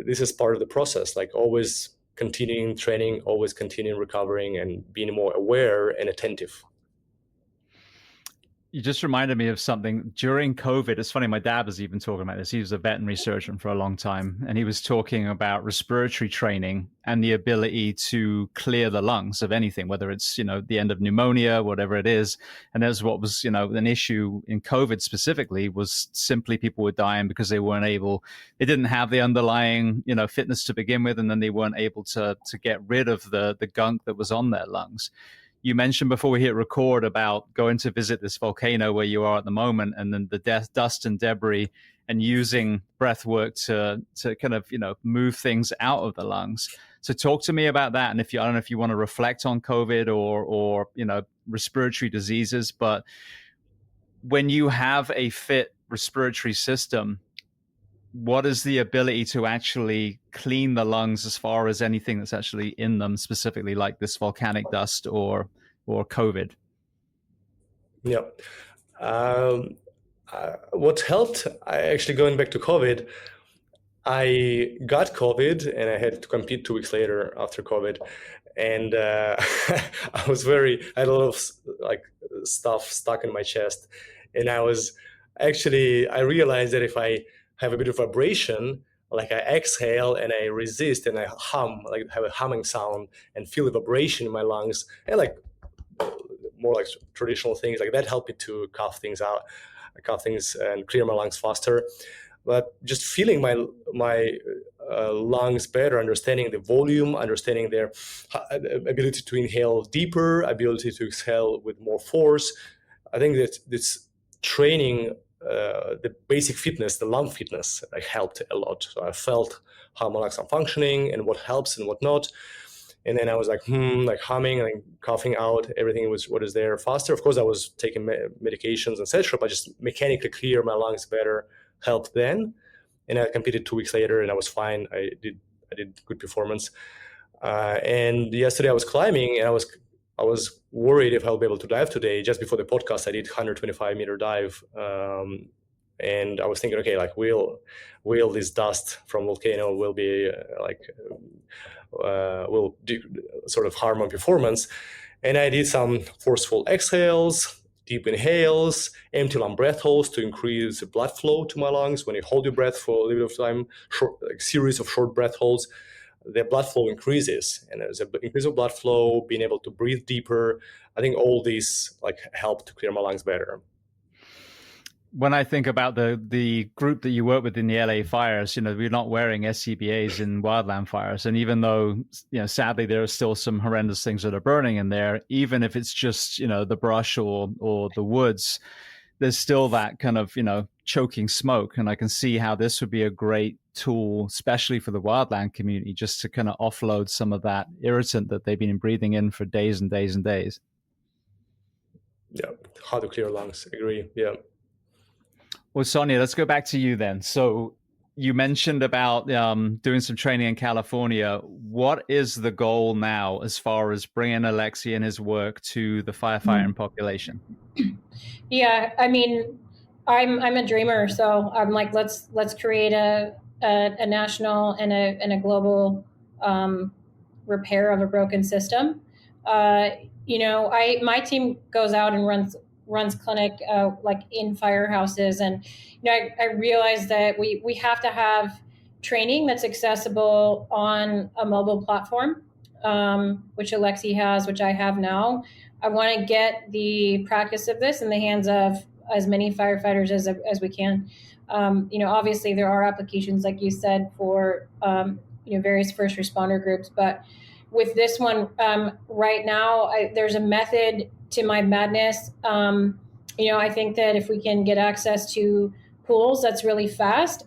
is part of the process. Like always continuing training, always continuing recovering, and being more aware and attentive. You just reminded me of something during COVID. It's funny, my dad was even talking about this. He was a veterinary surgeon for a long time, and he was talking about respiratory training and the ability to clear the lungs of anything, whether it's, the end of pneumonia, whatever it is. And that's what was, an issue in COVID specifically, was simply people were dying because they didn't have the underlying, fitness to begin with, and then they weren't able to get rid of the gunk that was on their lungs. You mentioned before we hit record about going to visit this volcano where you are at the moment, and then the dust and debris, and using breath work to kind of, move things out of the lungs. So talk to me about that. And I don't know if you want to reflect on COVID or respiratory diseases, but when you have a fit respiratory system, what is the ability to actually clean the lungs as far as anything that's actually in them, specifically like this volcanic dust or COVID? Yeah. What helped, going back to COVID, I got COVID and I had to compete 2 weeks later after COVID. And I had a lot of stuff stuck in my chest. And I realized that if I have a bit of vibration, like I exhale and I resist and I hum, like have a humming sound and feel the vibration in my lungs, and like more like traditional things like that help me to cough things and clear my lungs faster. But just feeling my lungs better, understanding the volume, understanding their ability to inhale deeper, ability to exhale with more force. I think that this training, the basic fitness, the lung fitness, helped a lot. So I felt how my lungs are functioning and what helps and what not. And then I was like humming and coughing out everything what is there faster. Of course, I was taking medications, etc., but just mechanically clear my lungs better helped then. And I competed 2 weeks later, and I was fine. I did good performance. And yesterday I was climbing, and I was worried if I'll be able to dive today. Just before the podcast, I did 125-meter dive. And I was thinking, okay, will this dust from volcano will be will sort of harm my performance? And I did some forceful exhales, deep inhales, empty lung breath holds to increase the blood flow to my lungs. When you hold your breath for a little bit of time, series of short breath holds, the blood flow increases, and there's an increase of blood flow, being able to breathe deeper. I think all these help to clear my lungs better. When I think about the group that you work with in the LA fires, we're not wearing SCBAs in wildland fires. And even though, sadly, there are still some horrendous things that are burning in there, even if it's just, the brush or the woods, there's still that kind of, choking smoke. And I can see how this would be a great tool, especially for the wildland community, just to kind of offload some of that irritant that they've been breathing in for days and days and days. Yeah, how to clear lungs. Agree. Yeah. Well, Sonya, let's go back to you then. So you mentioned about doing some training in California. What is the goal now as far as bringing Alexey and his work to the firefighting population? Yeah, I mean, I'm a dreamer, so I'm like, let's create a national and a global repair of a broken system. My team goes out and runs clinic in firehouses, and I realized that we have to have training that's accessible on a mobile platform. which Alexey has, which I have now. I want to get the practice of this in the hands of as many firefighters as we can. Obviously there are applications, like you said, for various first responder groups, but with this one, right now, there's a method to my madness. I think that if we can get access to pools that's really fast,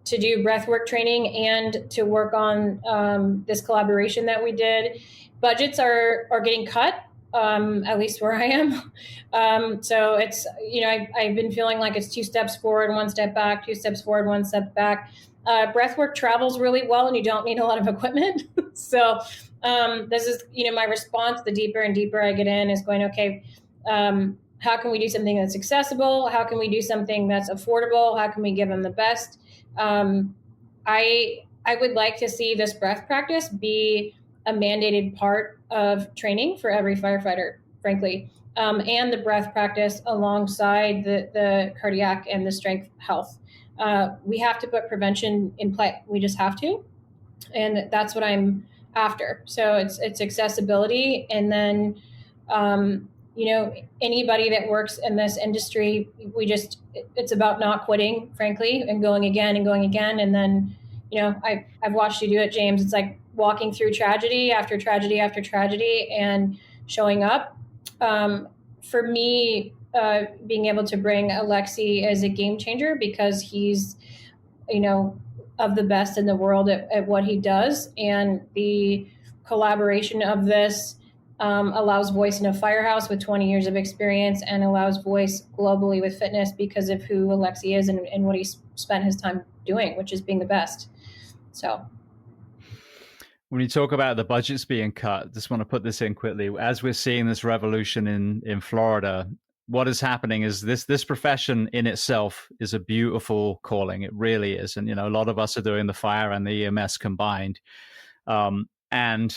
to do breathwork training and to work on this collaboration that we did. Budgets are getting cut, at least where I am. So it's, I've been feeling like it's 2 steps forward, 1 step back, 2 steps forward, 1 step back. Breathwork travels really well and you don't need a lot of equipment. So this is, my response, the deeper and deeper I get in, is going, okay, how can we do something that's accessible? How can we do something that's affordable? How can we give them the best? I would like to see this breath practice be a mandated part of training for every firefighter, frankly, and the breath practice alongside the cardiac and the strength health. We have to put prevention in play. We just have to. And that's what I'm after. So it's accessibility. And then, anybody that works in this industry, it's about not quitting, frankly, and going again and going again. And then, I've watched you do it, James. It's like walking through tragedy after tragedy after tragedy and showing up. For me, being able to bring Alexey as a game changer, because he's, of the best in the world at what he does. And the collaboration of this allows voice in a firehouse with 20 years of experience, and allows voice globally with fitness because of who Alexey is and what he's spent his time doing, which is being the best. So when you talk about the budgets being cut, just want to put this in quickly. As we're seeing this revolution in Florida, what is happening is this profession in itself is a beautiful calling. It really is. And, a lot of us are doing the fire and the EMS combined. And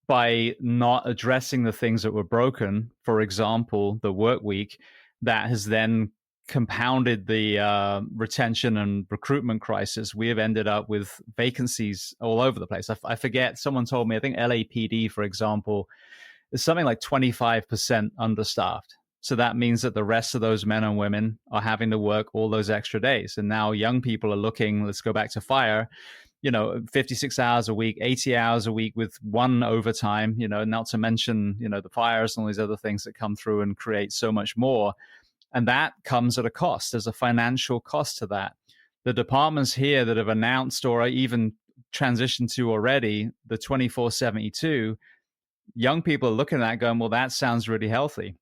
by not addressing the things that were broken, for example, the work week, that has then compounded the retention and recruitment crisis. We have ended up with vacancies all over the place. I forget, someone told me, I think LAPD, for example, is something like 25% understaffed. So that means that the rest of those men and women are having to work all those extra days. And now young people are looking, let's go back to fire, 56 hours a week, 80 hours a week with 1 overtime, not to mention, the fires and all these other things that come through and create so much more. And that comes at a cost. There's a financial cost to that. The departments here that have announced or even transitioned to already the 24/72, young people are looking at that going, well, that sounds really healthy.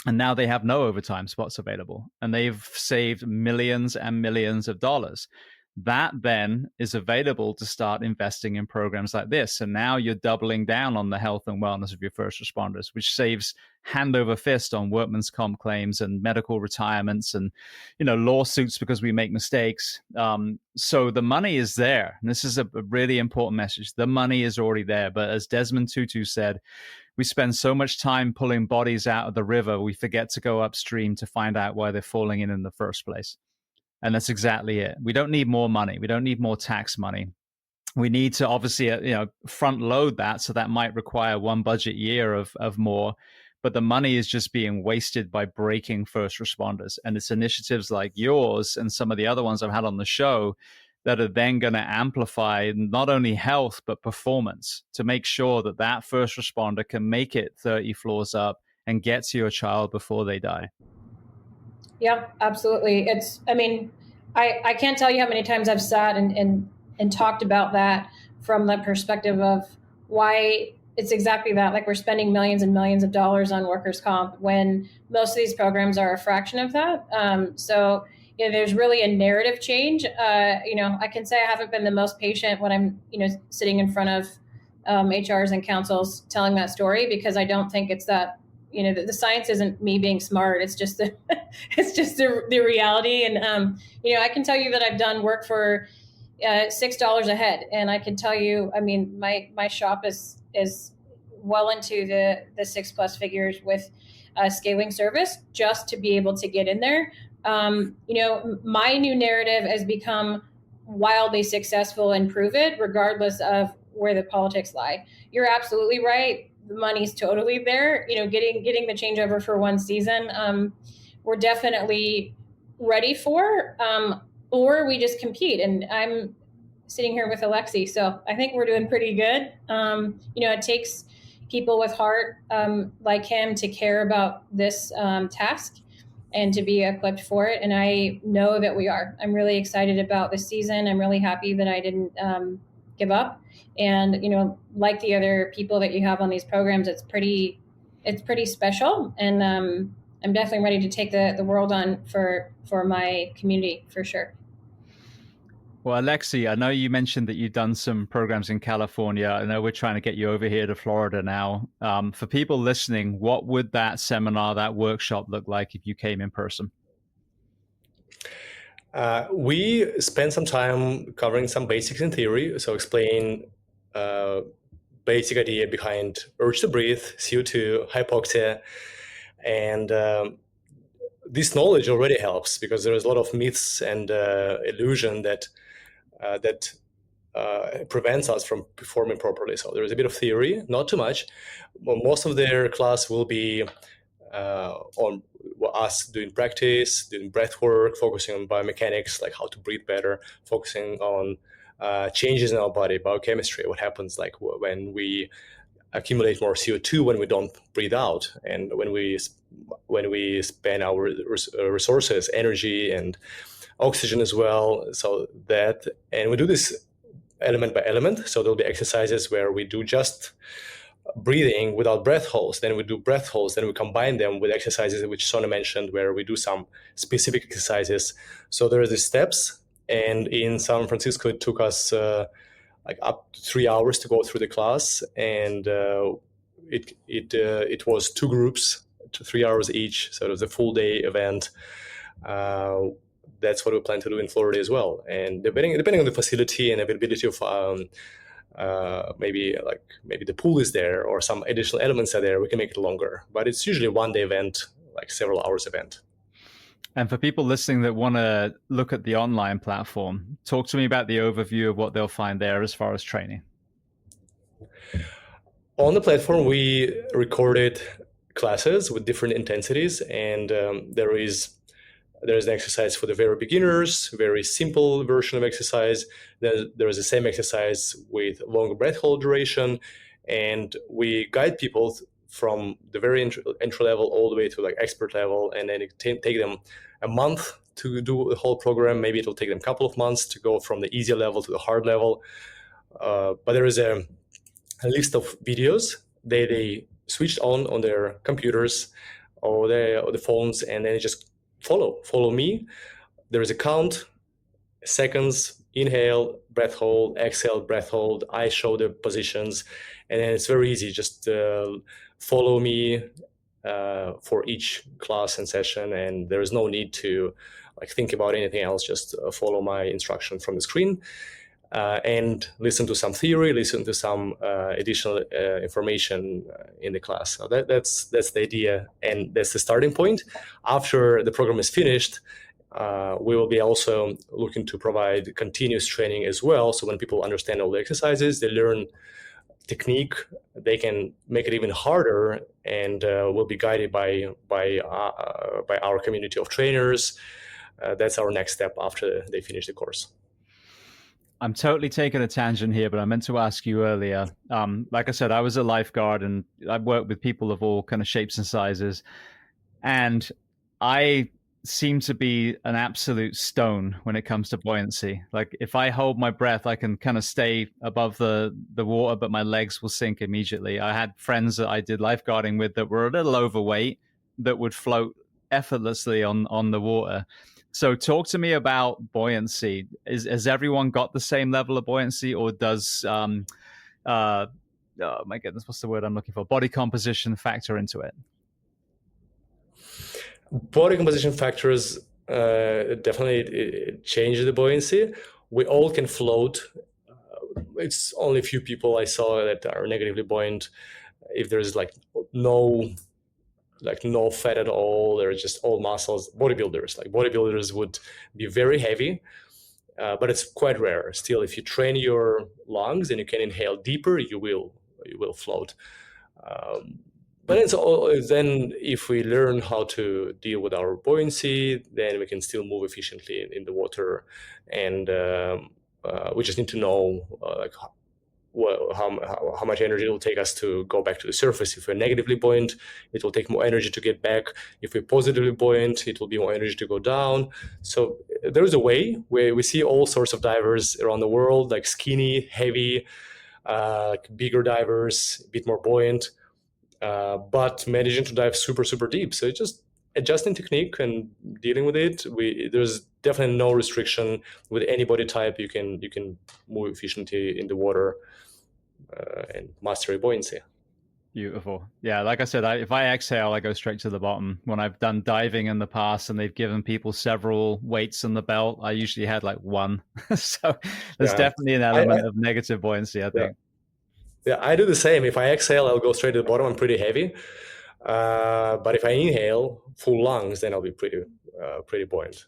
And now they have no overtime spots available, and they've saved millions and millions of dollars. That then is available to start investing in programs like this. And now you're doubling down on the health and wellness of your first responders, which saves hand over fist on workman's comp claims and medical retirements and, lawsuits because we make mistakes. So the money is there. And this is a really important message. The money is already there. But as Desmond Tutu said, we spend so much time pulling bodies out of the river, we forget to go upstream to find out why they're falling in the first place. And that's exactly it. We don't need more money. We don't need more tax money. We need to obviously, front load that. So that might require 1 budget year of more. But the money is just being wasted by breaking first responders. And it's initiatives like yours and some of the other ones I've had on the show that are then going to amplify not only health, but performance to make sure that that first responder can make it 30 floors up and get to your child before they die. Yeah, absolutely. I can't tell you how many times I've sat and talked about that from the perspective of why it's exactly that. Like, we're spending millions and millions of dollars on workers' comp when most of these programs are a fraction of that. So there's really a narrative change. I can say I haven't been the most patient when I'm, sitting in front of HRs and councils telling that story, because I don't think it's that, the science isn't me being smart. It's just the reality. And, I can tell you that I've done work for $6 a head. And I can tell you, my shop is well into the 6+ figures with scaling service just to be able to get in there. My new narrative has become wildly successful and prove it, regardless of where the politics lie. You're absolutely right. The money's totally there. Getting the changeover for one season, we're definitely ready for, or we just compete. And I'm sitting here with Alexey, so I think we're doing pretty good. It takes people with heart like him to care about this task and to be equipped for it. And I know that we are. I'm really excited about this season. I'm really happy that I didn't give up. And, like the other people that you have on these programs, it's pretty special. And I'm definitely ready to take the world on for my community, for sure. Well, Alexey, I know you mentioned that you've done some programs in California. I know we're trying to get you over here to Florida now. For people listening, what would that seminar, that workshop look like if you came in person? We spent some time covering some basics in theory, so explain basic idea behind urge to breathe, CO2, hypoxia, and this knowledge already helps because there is a lot of myths and illusion that prevents us from performing properly. So there is a bit of theory, not too much. Most of their class will be on us doing practice, doing breath work, focusing on biomechanics, like how to breathe better, focusing on changes in our body, biochemistry, what happens like when we accumulate more CO2 when we don't breathe out, and when we spend our resources, energy and oxygen as well. So that, and we do this element by element. So there'll be exercises where we do just breathing without breath holds, then we do breath holds, then we combine them with exercises which Sonya mentioned, where we do some specific exercises. So there are the steps, and in San Francisco it took us like up to 3 hours to go through the class, and it was 2 groups, 3 hours each, so it was a full day event. That's what we plan to do in Florida as well. And depending on the facility and availability of maybe the pool is there or some additional elements are there, we can make it longer. But it's usually a 1-day event, like several hours event. And for people listening that want to look at the online platform, talk to me about the overview of what they'll find there as far as training. On the platform, we recorded classes with different intensities, and there's an exercise for the very beginners, very simple version of exercise. Then there is the same exercise with longer breath hold duration, and we guide people from the very entry level all the way to like expert level, and then it take them a month to do the whole program. Maybe it'll take them a couple of months to go from the easy level to the hard level. But there is a list of videos they switched on their computers or the phones, and then just follow me. There is a count, seconds, inhale, breath hold, exhale, breath hold. I show the positions, and then it's very easy. Just follow me for each class and session, and there is no need to think about anything else. Just follow my instruction from the screen and listen to some theory, listen to some additional information in the class. So that's the idea, and that's the starting point. After the program is finished, we will be also looking to provide continuous training as well. So when people understand all the exercises, they learn technique, they can make it even harder, and will be guided by our community of trainers. That's our next step after they finish the course. I'm totally taking a tangent here, but I meant to ask you earlier. Like I said, I was a lifeguard, and I worked with people of all kind of shapes and sizes. And I seem to be an absolute stone when it comes to buoyancy. Like if I hold my breath, I can kind of stay above the water, but my legs will sink immediately. I had friends that I did lifeguarding with that were a little overweight that would float effortlessly on the water. So talk to me about buoyancy. Has everyone got the same level of buoyancy, or does, oh my goodness, what's the word I'm looking for? Body composition factor into it? Body composition factors definitely change the buoyancy. We all can float. It's only a few people I saw that are negatively buoyant. If there's no fat at all, they're just all muscles. Bodybuilders would be very heavy, but it's quite rare. Still, if you train your lungs and you can inhale deeper, you will float. But then if we learn how to deal with our buoyancy, then we can still move efficiently in the water. And we just need to know how much energy it will take us to go back to the surface. If we're negatively buoyant, it will take more energy to get back. If we're positively buoyant, it will be more energy to go down. So there is a way where we see all sorts of divers around the world, like skinny, heavy, bigger divers, a bit more buoyant, but managing to dive super, super deep. So it's just adjusting technique and dealing with it. There's definitely no restriction with any body type. You can move efficiently in the water and master buoyancy. Beautiful. Yeah, like I said, if I exhale, I go straight to the bottom. When I've done diving in the past and they've given people several weights in the belt, I usually had like one. So there's definitely an element of negative buoyancy, I think. Yeah, I do the same. If I exhale, I'll go straight to the bottom. I'm pretty heavy. But if I inhale full lungs, then I'll be pretty buoyant.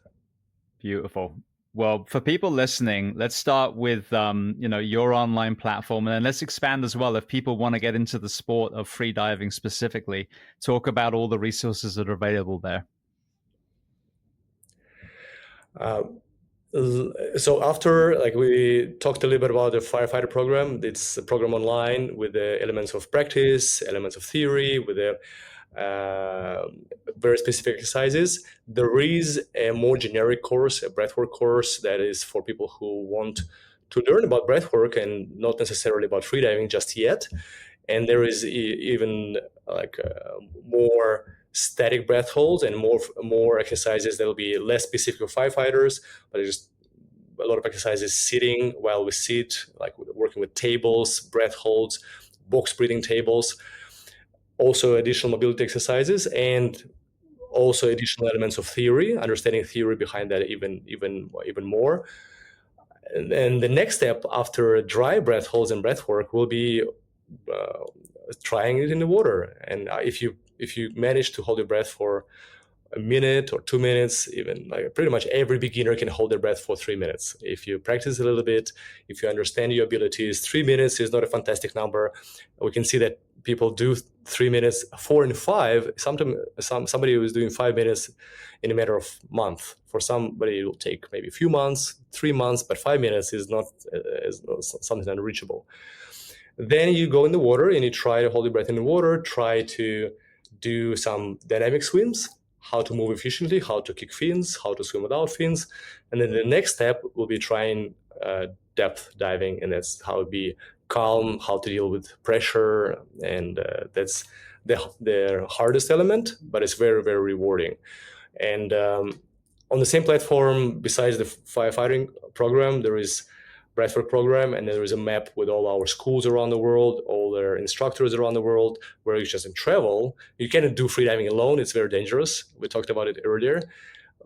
Beautiful. Well, for people listening, let's start with your online platform, and then let's expand as well. If people want to get into the sport of free diving specifically, talk about all the resources that are available there. So after, we talked a little bit about the firefighter program. It's a program online with the elements of practice, elements of theory, with the very specific exercises. There is a more generic course, a breathwork course, that is for people who want to learn about breathwork and not necessarily about freediving just yet. And there is even more static breath holds and more exercises that will be less specific for firefighters, but just a lot of exercises sitting while we sit, like working with tables, breath holds, box breathing tables. Also additional mobility exercises, and also additional elements of theory, understanding theory behind that even more. And the next step after dry breath holds and breath work will be trying it in the water. And if you manage to hold your breath for a minute or 2 minutes, even pretty much every beginner can hold their breath for 3 minutes. If you practice a little bit, if you understand your abilities, 3 minutes is not a fantastic number. We can see that people do 3 minutes, 4 and 5. Somebody who is doing 5 minutes in a matter of month. For somebody, it will take maybe a few months, 3 months, but 5 minutes is not something unreachable. Then you go in the water and you try to hold your breath in the water, try to do some dynamic swims, how to move efficiently, how to kick fins, how to swim without fins. And then the next step will be trying depth diving, and that's how to be calm, how to deal with pressure. And that's the hardest element, but it's very, very rewarding. And on the same platform, besides the firefighting program, there is breathwork program, and there is a map with all our schools around the world, all their instructors around the world, where you just travel. You cannot do freediving alone; it's very dangerous. We talked about it earlier,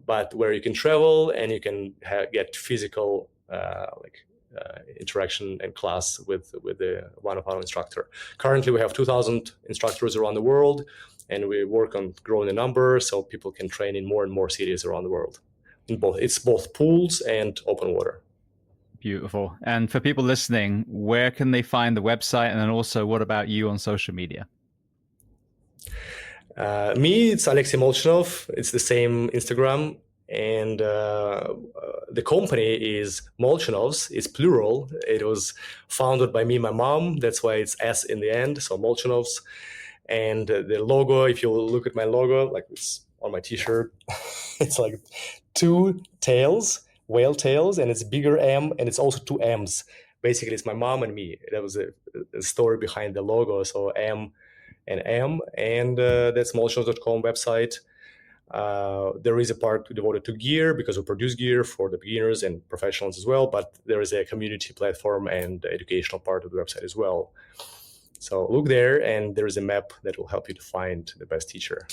but where you can travel and you can get physical interaction and class with one of our instructor. Currently, we have 2,000 instructors around the world, and we work on growing the number so people can train in more and more cities around the world. It's both pools and open water. Beautiful. And for people listening, where can they find the website? And then also, what about you on social media? Me, it's Alexey Molchanov. It's the same Instagram. And the company is Molchanovs. It's plural. It was founded by me and my mom. That's why it's S in the end. So Molchanovs. And the logo, if you look at my logo, like it's on my t-shirt, it's like 2 tails, whale tails, and it's bigger M, and it's also 2 M's. Basically, it's my mom and me. That was a story behind the logo. So M and M, and that's molchanovs.com website. There is a part devoted to gear because we produce gear for the beginners and professionals as well, but there is a community platform and educational part of the website as well. So look there, and there is a map that will help you to find the best teacher.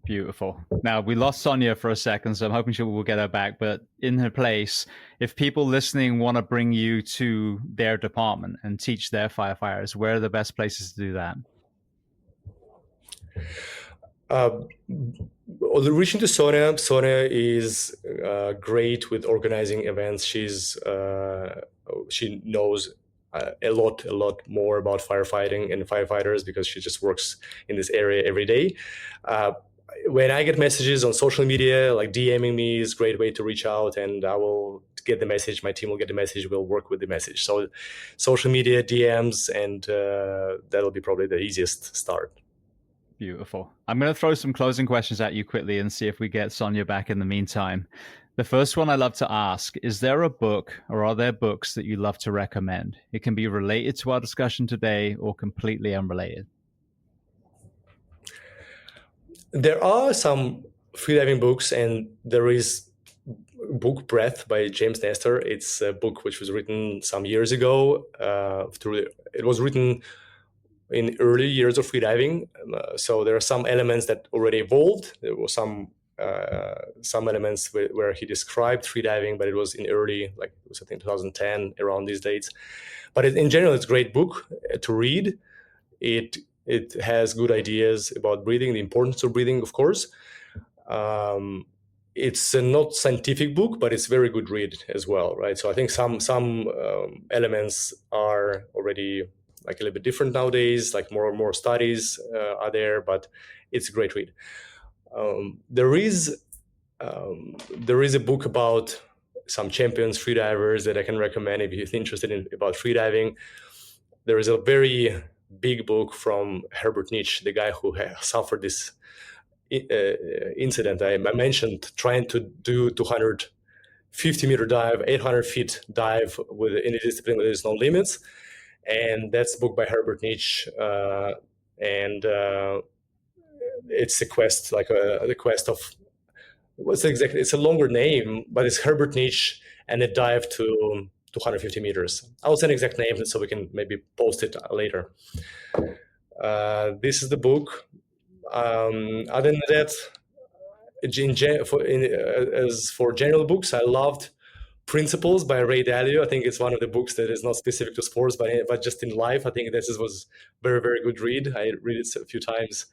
Beautiful. Now, we lost Sonya for a second, so I'm hoping she will get her back. But in her place, if people listening want to bring you to their department and teach their firefighters, where are the best places to do that? Well, reaching to Sonya, Sonya is great with organizing events. She knows a lot more about firefighting and firefighters because she just works in this area every day. When I get messages on social media, like DMing me is a great way to reach out, and I will get the message. My team will get the message. We'll work with the message. So, social media, DMs, and that'll be probably the easiest start. Beautiful. I'm going to throw some closing questions at you quickly and see if we get Sonya back in the meantime. The first one I love to ask, is there a book or are there books that you love to recommend? It can be related to our discussion today or completely unrelated. There are some freediving books, and there is book Breath by James Nestor. It's a book which was written some years ago. It was written in early years of freediving, so there are some elements that already evolved. There were some elements where he described freediving, but it was in early, like it was I think 2010, around these dates. But in general, it's a great book to read. It has good ideas about breathing, the importance of breathing, of course. It's a not scientific book, but it's a very good read as well, right? So I think some elements are already like a little bit different nowadays, like more and more studies are there, but it's a great read. There is a book about some champions freedivers that I can recommend if you're interested about freediving. There is a very big book from Herbert Nietzsche, the guy who suffered this incident I mentioned, trying to do 250-meter dive, 800 feet dive in a discipline where there's no limits. And that's a book by Herbert Nietzsche. It's a quest, like the quest of, it's a longer name, but it's Herbert Nietzsche and a dive to 250 meters. I'll send exact name so we can maybe post it later. This is the book. Other than that, as for general books, I loved Principles by Ray Dalio. I think it's one of the books that is not specific to sports, but just in life. I think this was very, very good read. I read it a few times,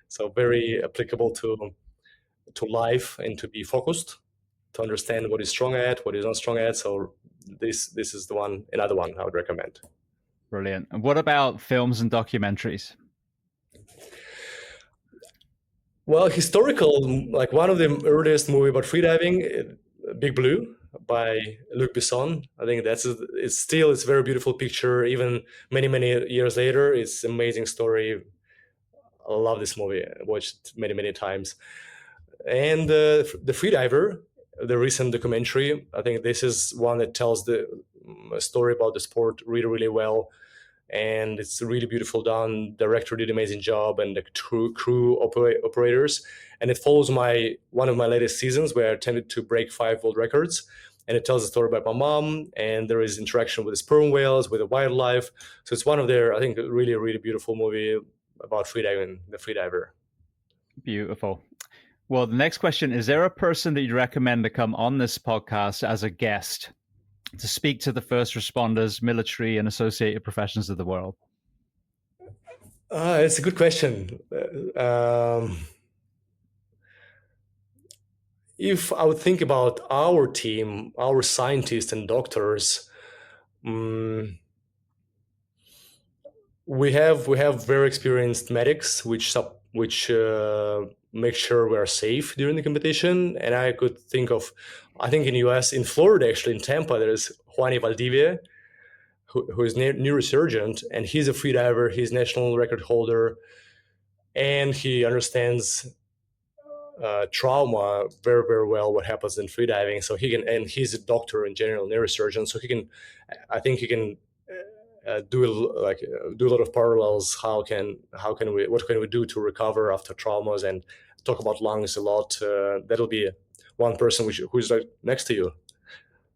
so very applicable to life and to be focused, to understand what is strong at, what is not strong at. So this is another one I would recommend. Brilliant. And what about films and documentaries? Well, historical, like one of the earliest movie about freediving, Big Blue by Luc Besson. I think it's a very beautiful picture. Even many years later, it's an amazing story. I love this movie. I watched it many times. And the Freediver, the recent documentary, I think this is one that tells the story about the sport really well. And it's really beautiful done. Director did an amazing job, and the crew operators. And it follows one of my latest seasons where I tended to break 5 world records. And it tells a story about my mom, and there is interaction with the sperm whales, with the wildlife. So it's one of their, I think, really beautiful movie about freediving, the Freediver. Beautiful. Well, the next question, is there a person that you'd recommend to come on this podcast as a guest to speak to the first responders, military, and associated professions of the world? It's a good question. If I would think about our team, our scientists and doctors, we have very experienced medics, which make sure we are safe during the competition. And I could think of, I think in the US, in Florida, actually in Tampa, there's Juani Valdivia, who is neurosurgeon, and he's a freediver, he's national record holder, and he understands trauma very well, what happens in freediving. So and he's a doctor in general, neurosurgeon, so I think he can do a lot of parallels. What can we do to recover after traumas, and talk about lungs a lot. That'll be one person who's right next to you.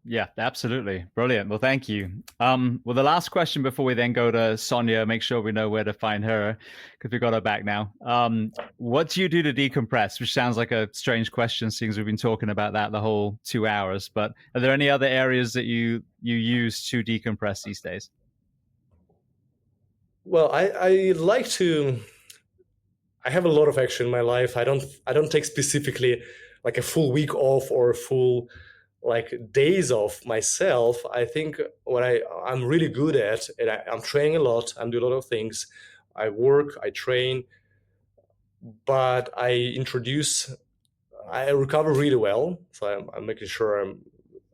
Yeah, absolutely. Brilliant. Well, thank you. Well, the last question before we then go to Sonya, make sure we know where to find her, because we've got her back now. What do you do to decompress? Which sounds like a strange question, since we've been talking about that the whole 2 hours. But are there any other areas that you use to decompress these days? Well, I like to I have a lot of action in my life. I don't take specifically like a full week off or full like days off myself. I think what I'm really good at, and I'm training a lot. I'm doing a lot of things. I work, I train, but I recover really well. So I'm making sure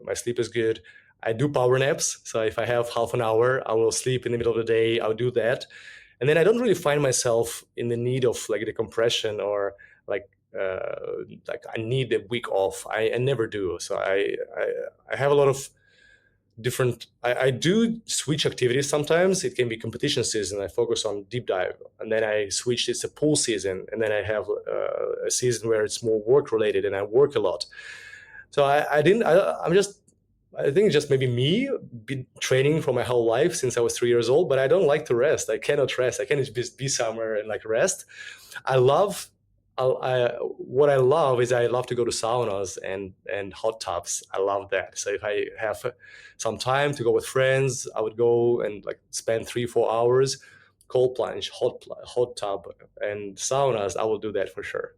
my sleep is good. I do power naps. So if I have half an hour, I will sleep in the middle of the day. I'll do that. And then I don't really find myself in the need of like decompression or like I need a week off. I never do. So I have a lot of different. I do switch activities sometimes. It can be competition season. I focus on deep dive, and then I switch. It's a pool season, and then I have a season where it's more work related, and I work a lot. So I didn't. I think it's just maybe me been training for my whole life since I was 3 years old, but I don't like to rest. I cannot rest. I cannot just be somewhere and like rest. What I love is I love to go to saunas and hot tubs. I love that. So if I have some time to go with friends, I would go and like spend 3-4 hours, cold plunge, hot tub, and saunas. I will do that for sure.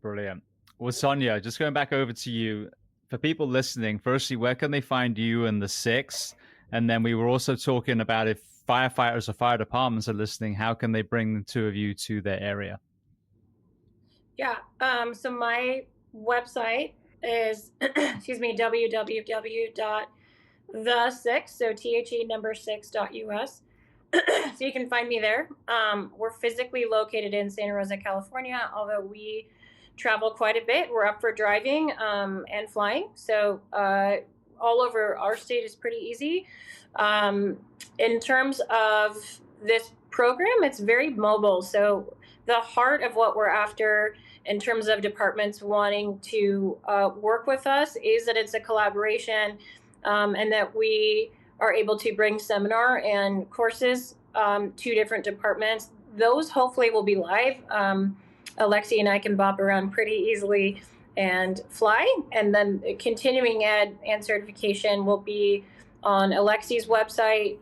Brilliant. Well, Sonya, just going back over to you. For people listening, firstly, where can they find you and the Six? And then we were also talking about if firefighters or fire departments are listening, how can they bring the two of you to their area? Yeah. So my website is, www.the6, so THE6.us. So you can find me there. We're physically located in Santa Rosa, California, although we travel quite a bit. We're up for driving and flying. So all over our state is pretty easy. In terms of this program, it's very mobile. So the heart of what we're after in terms of departments wanting to work with us is that it's a collaboration and that we are able to bring seminar and courses to different departments. Those hopefully will be live. Alexey and I can bop around pretty easily and fly. And then continuing ed and certification will be on Alexey's website.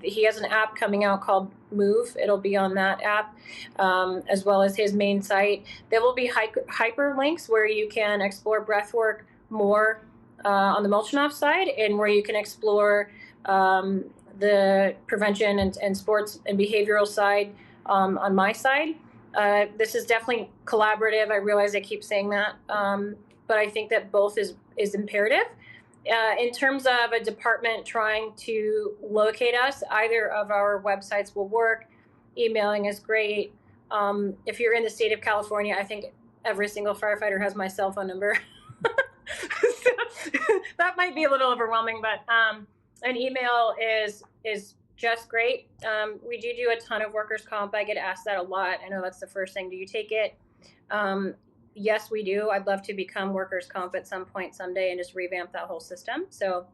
He has an app coming out called Move. It'll be on that app, as well as his main site. There will be hyperlinks where you can explore breathwork more on the Molchanov side, and where you can explore the prevention and sports and behavioral side on my side. This is definitely collaborative. I realize I keep saying that, but I think that both is imperative. In terms of a department trying to locate us, either of our websites will work. Emailing is great. If you're in the state of California, I think every single firefighter has my cell phone number. So, that might be a little overwhelming, but an email is just great. We do a ton of workers' comp. I get asked that a lot. I know that's the first thing. Do you take it? Yes, we do. I'd love to become workers' comp at some point someday and just revamp that whole system. So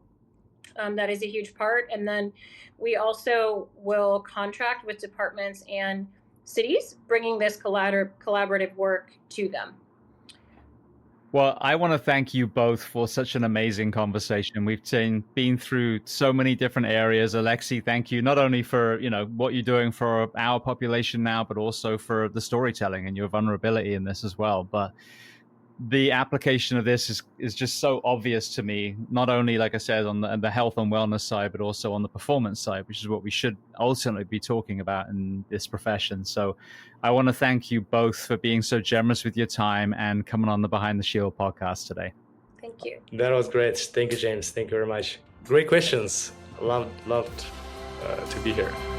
that is a huge part. And then we also will contract with departments and cities, bringing this collaborative work to them. Well, I want to thank you both for such an amazing conversation. We've been through so many different areas. Alexey, thank you not only for what you're doing for our population now, but also for the storytelling and your vulnerability in this as well. But the application of this is just so obvious to me, not only, like I said, on the health and wellness side, but also on the performance side, which is what we should ultimately be talking about in this profession. So I want to thank you both for being so generous with your time and coming on the Behind the Shield podcast today. Thank you. That was great. Thank you, James. Thank you very much. Great questions. Loved to be here.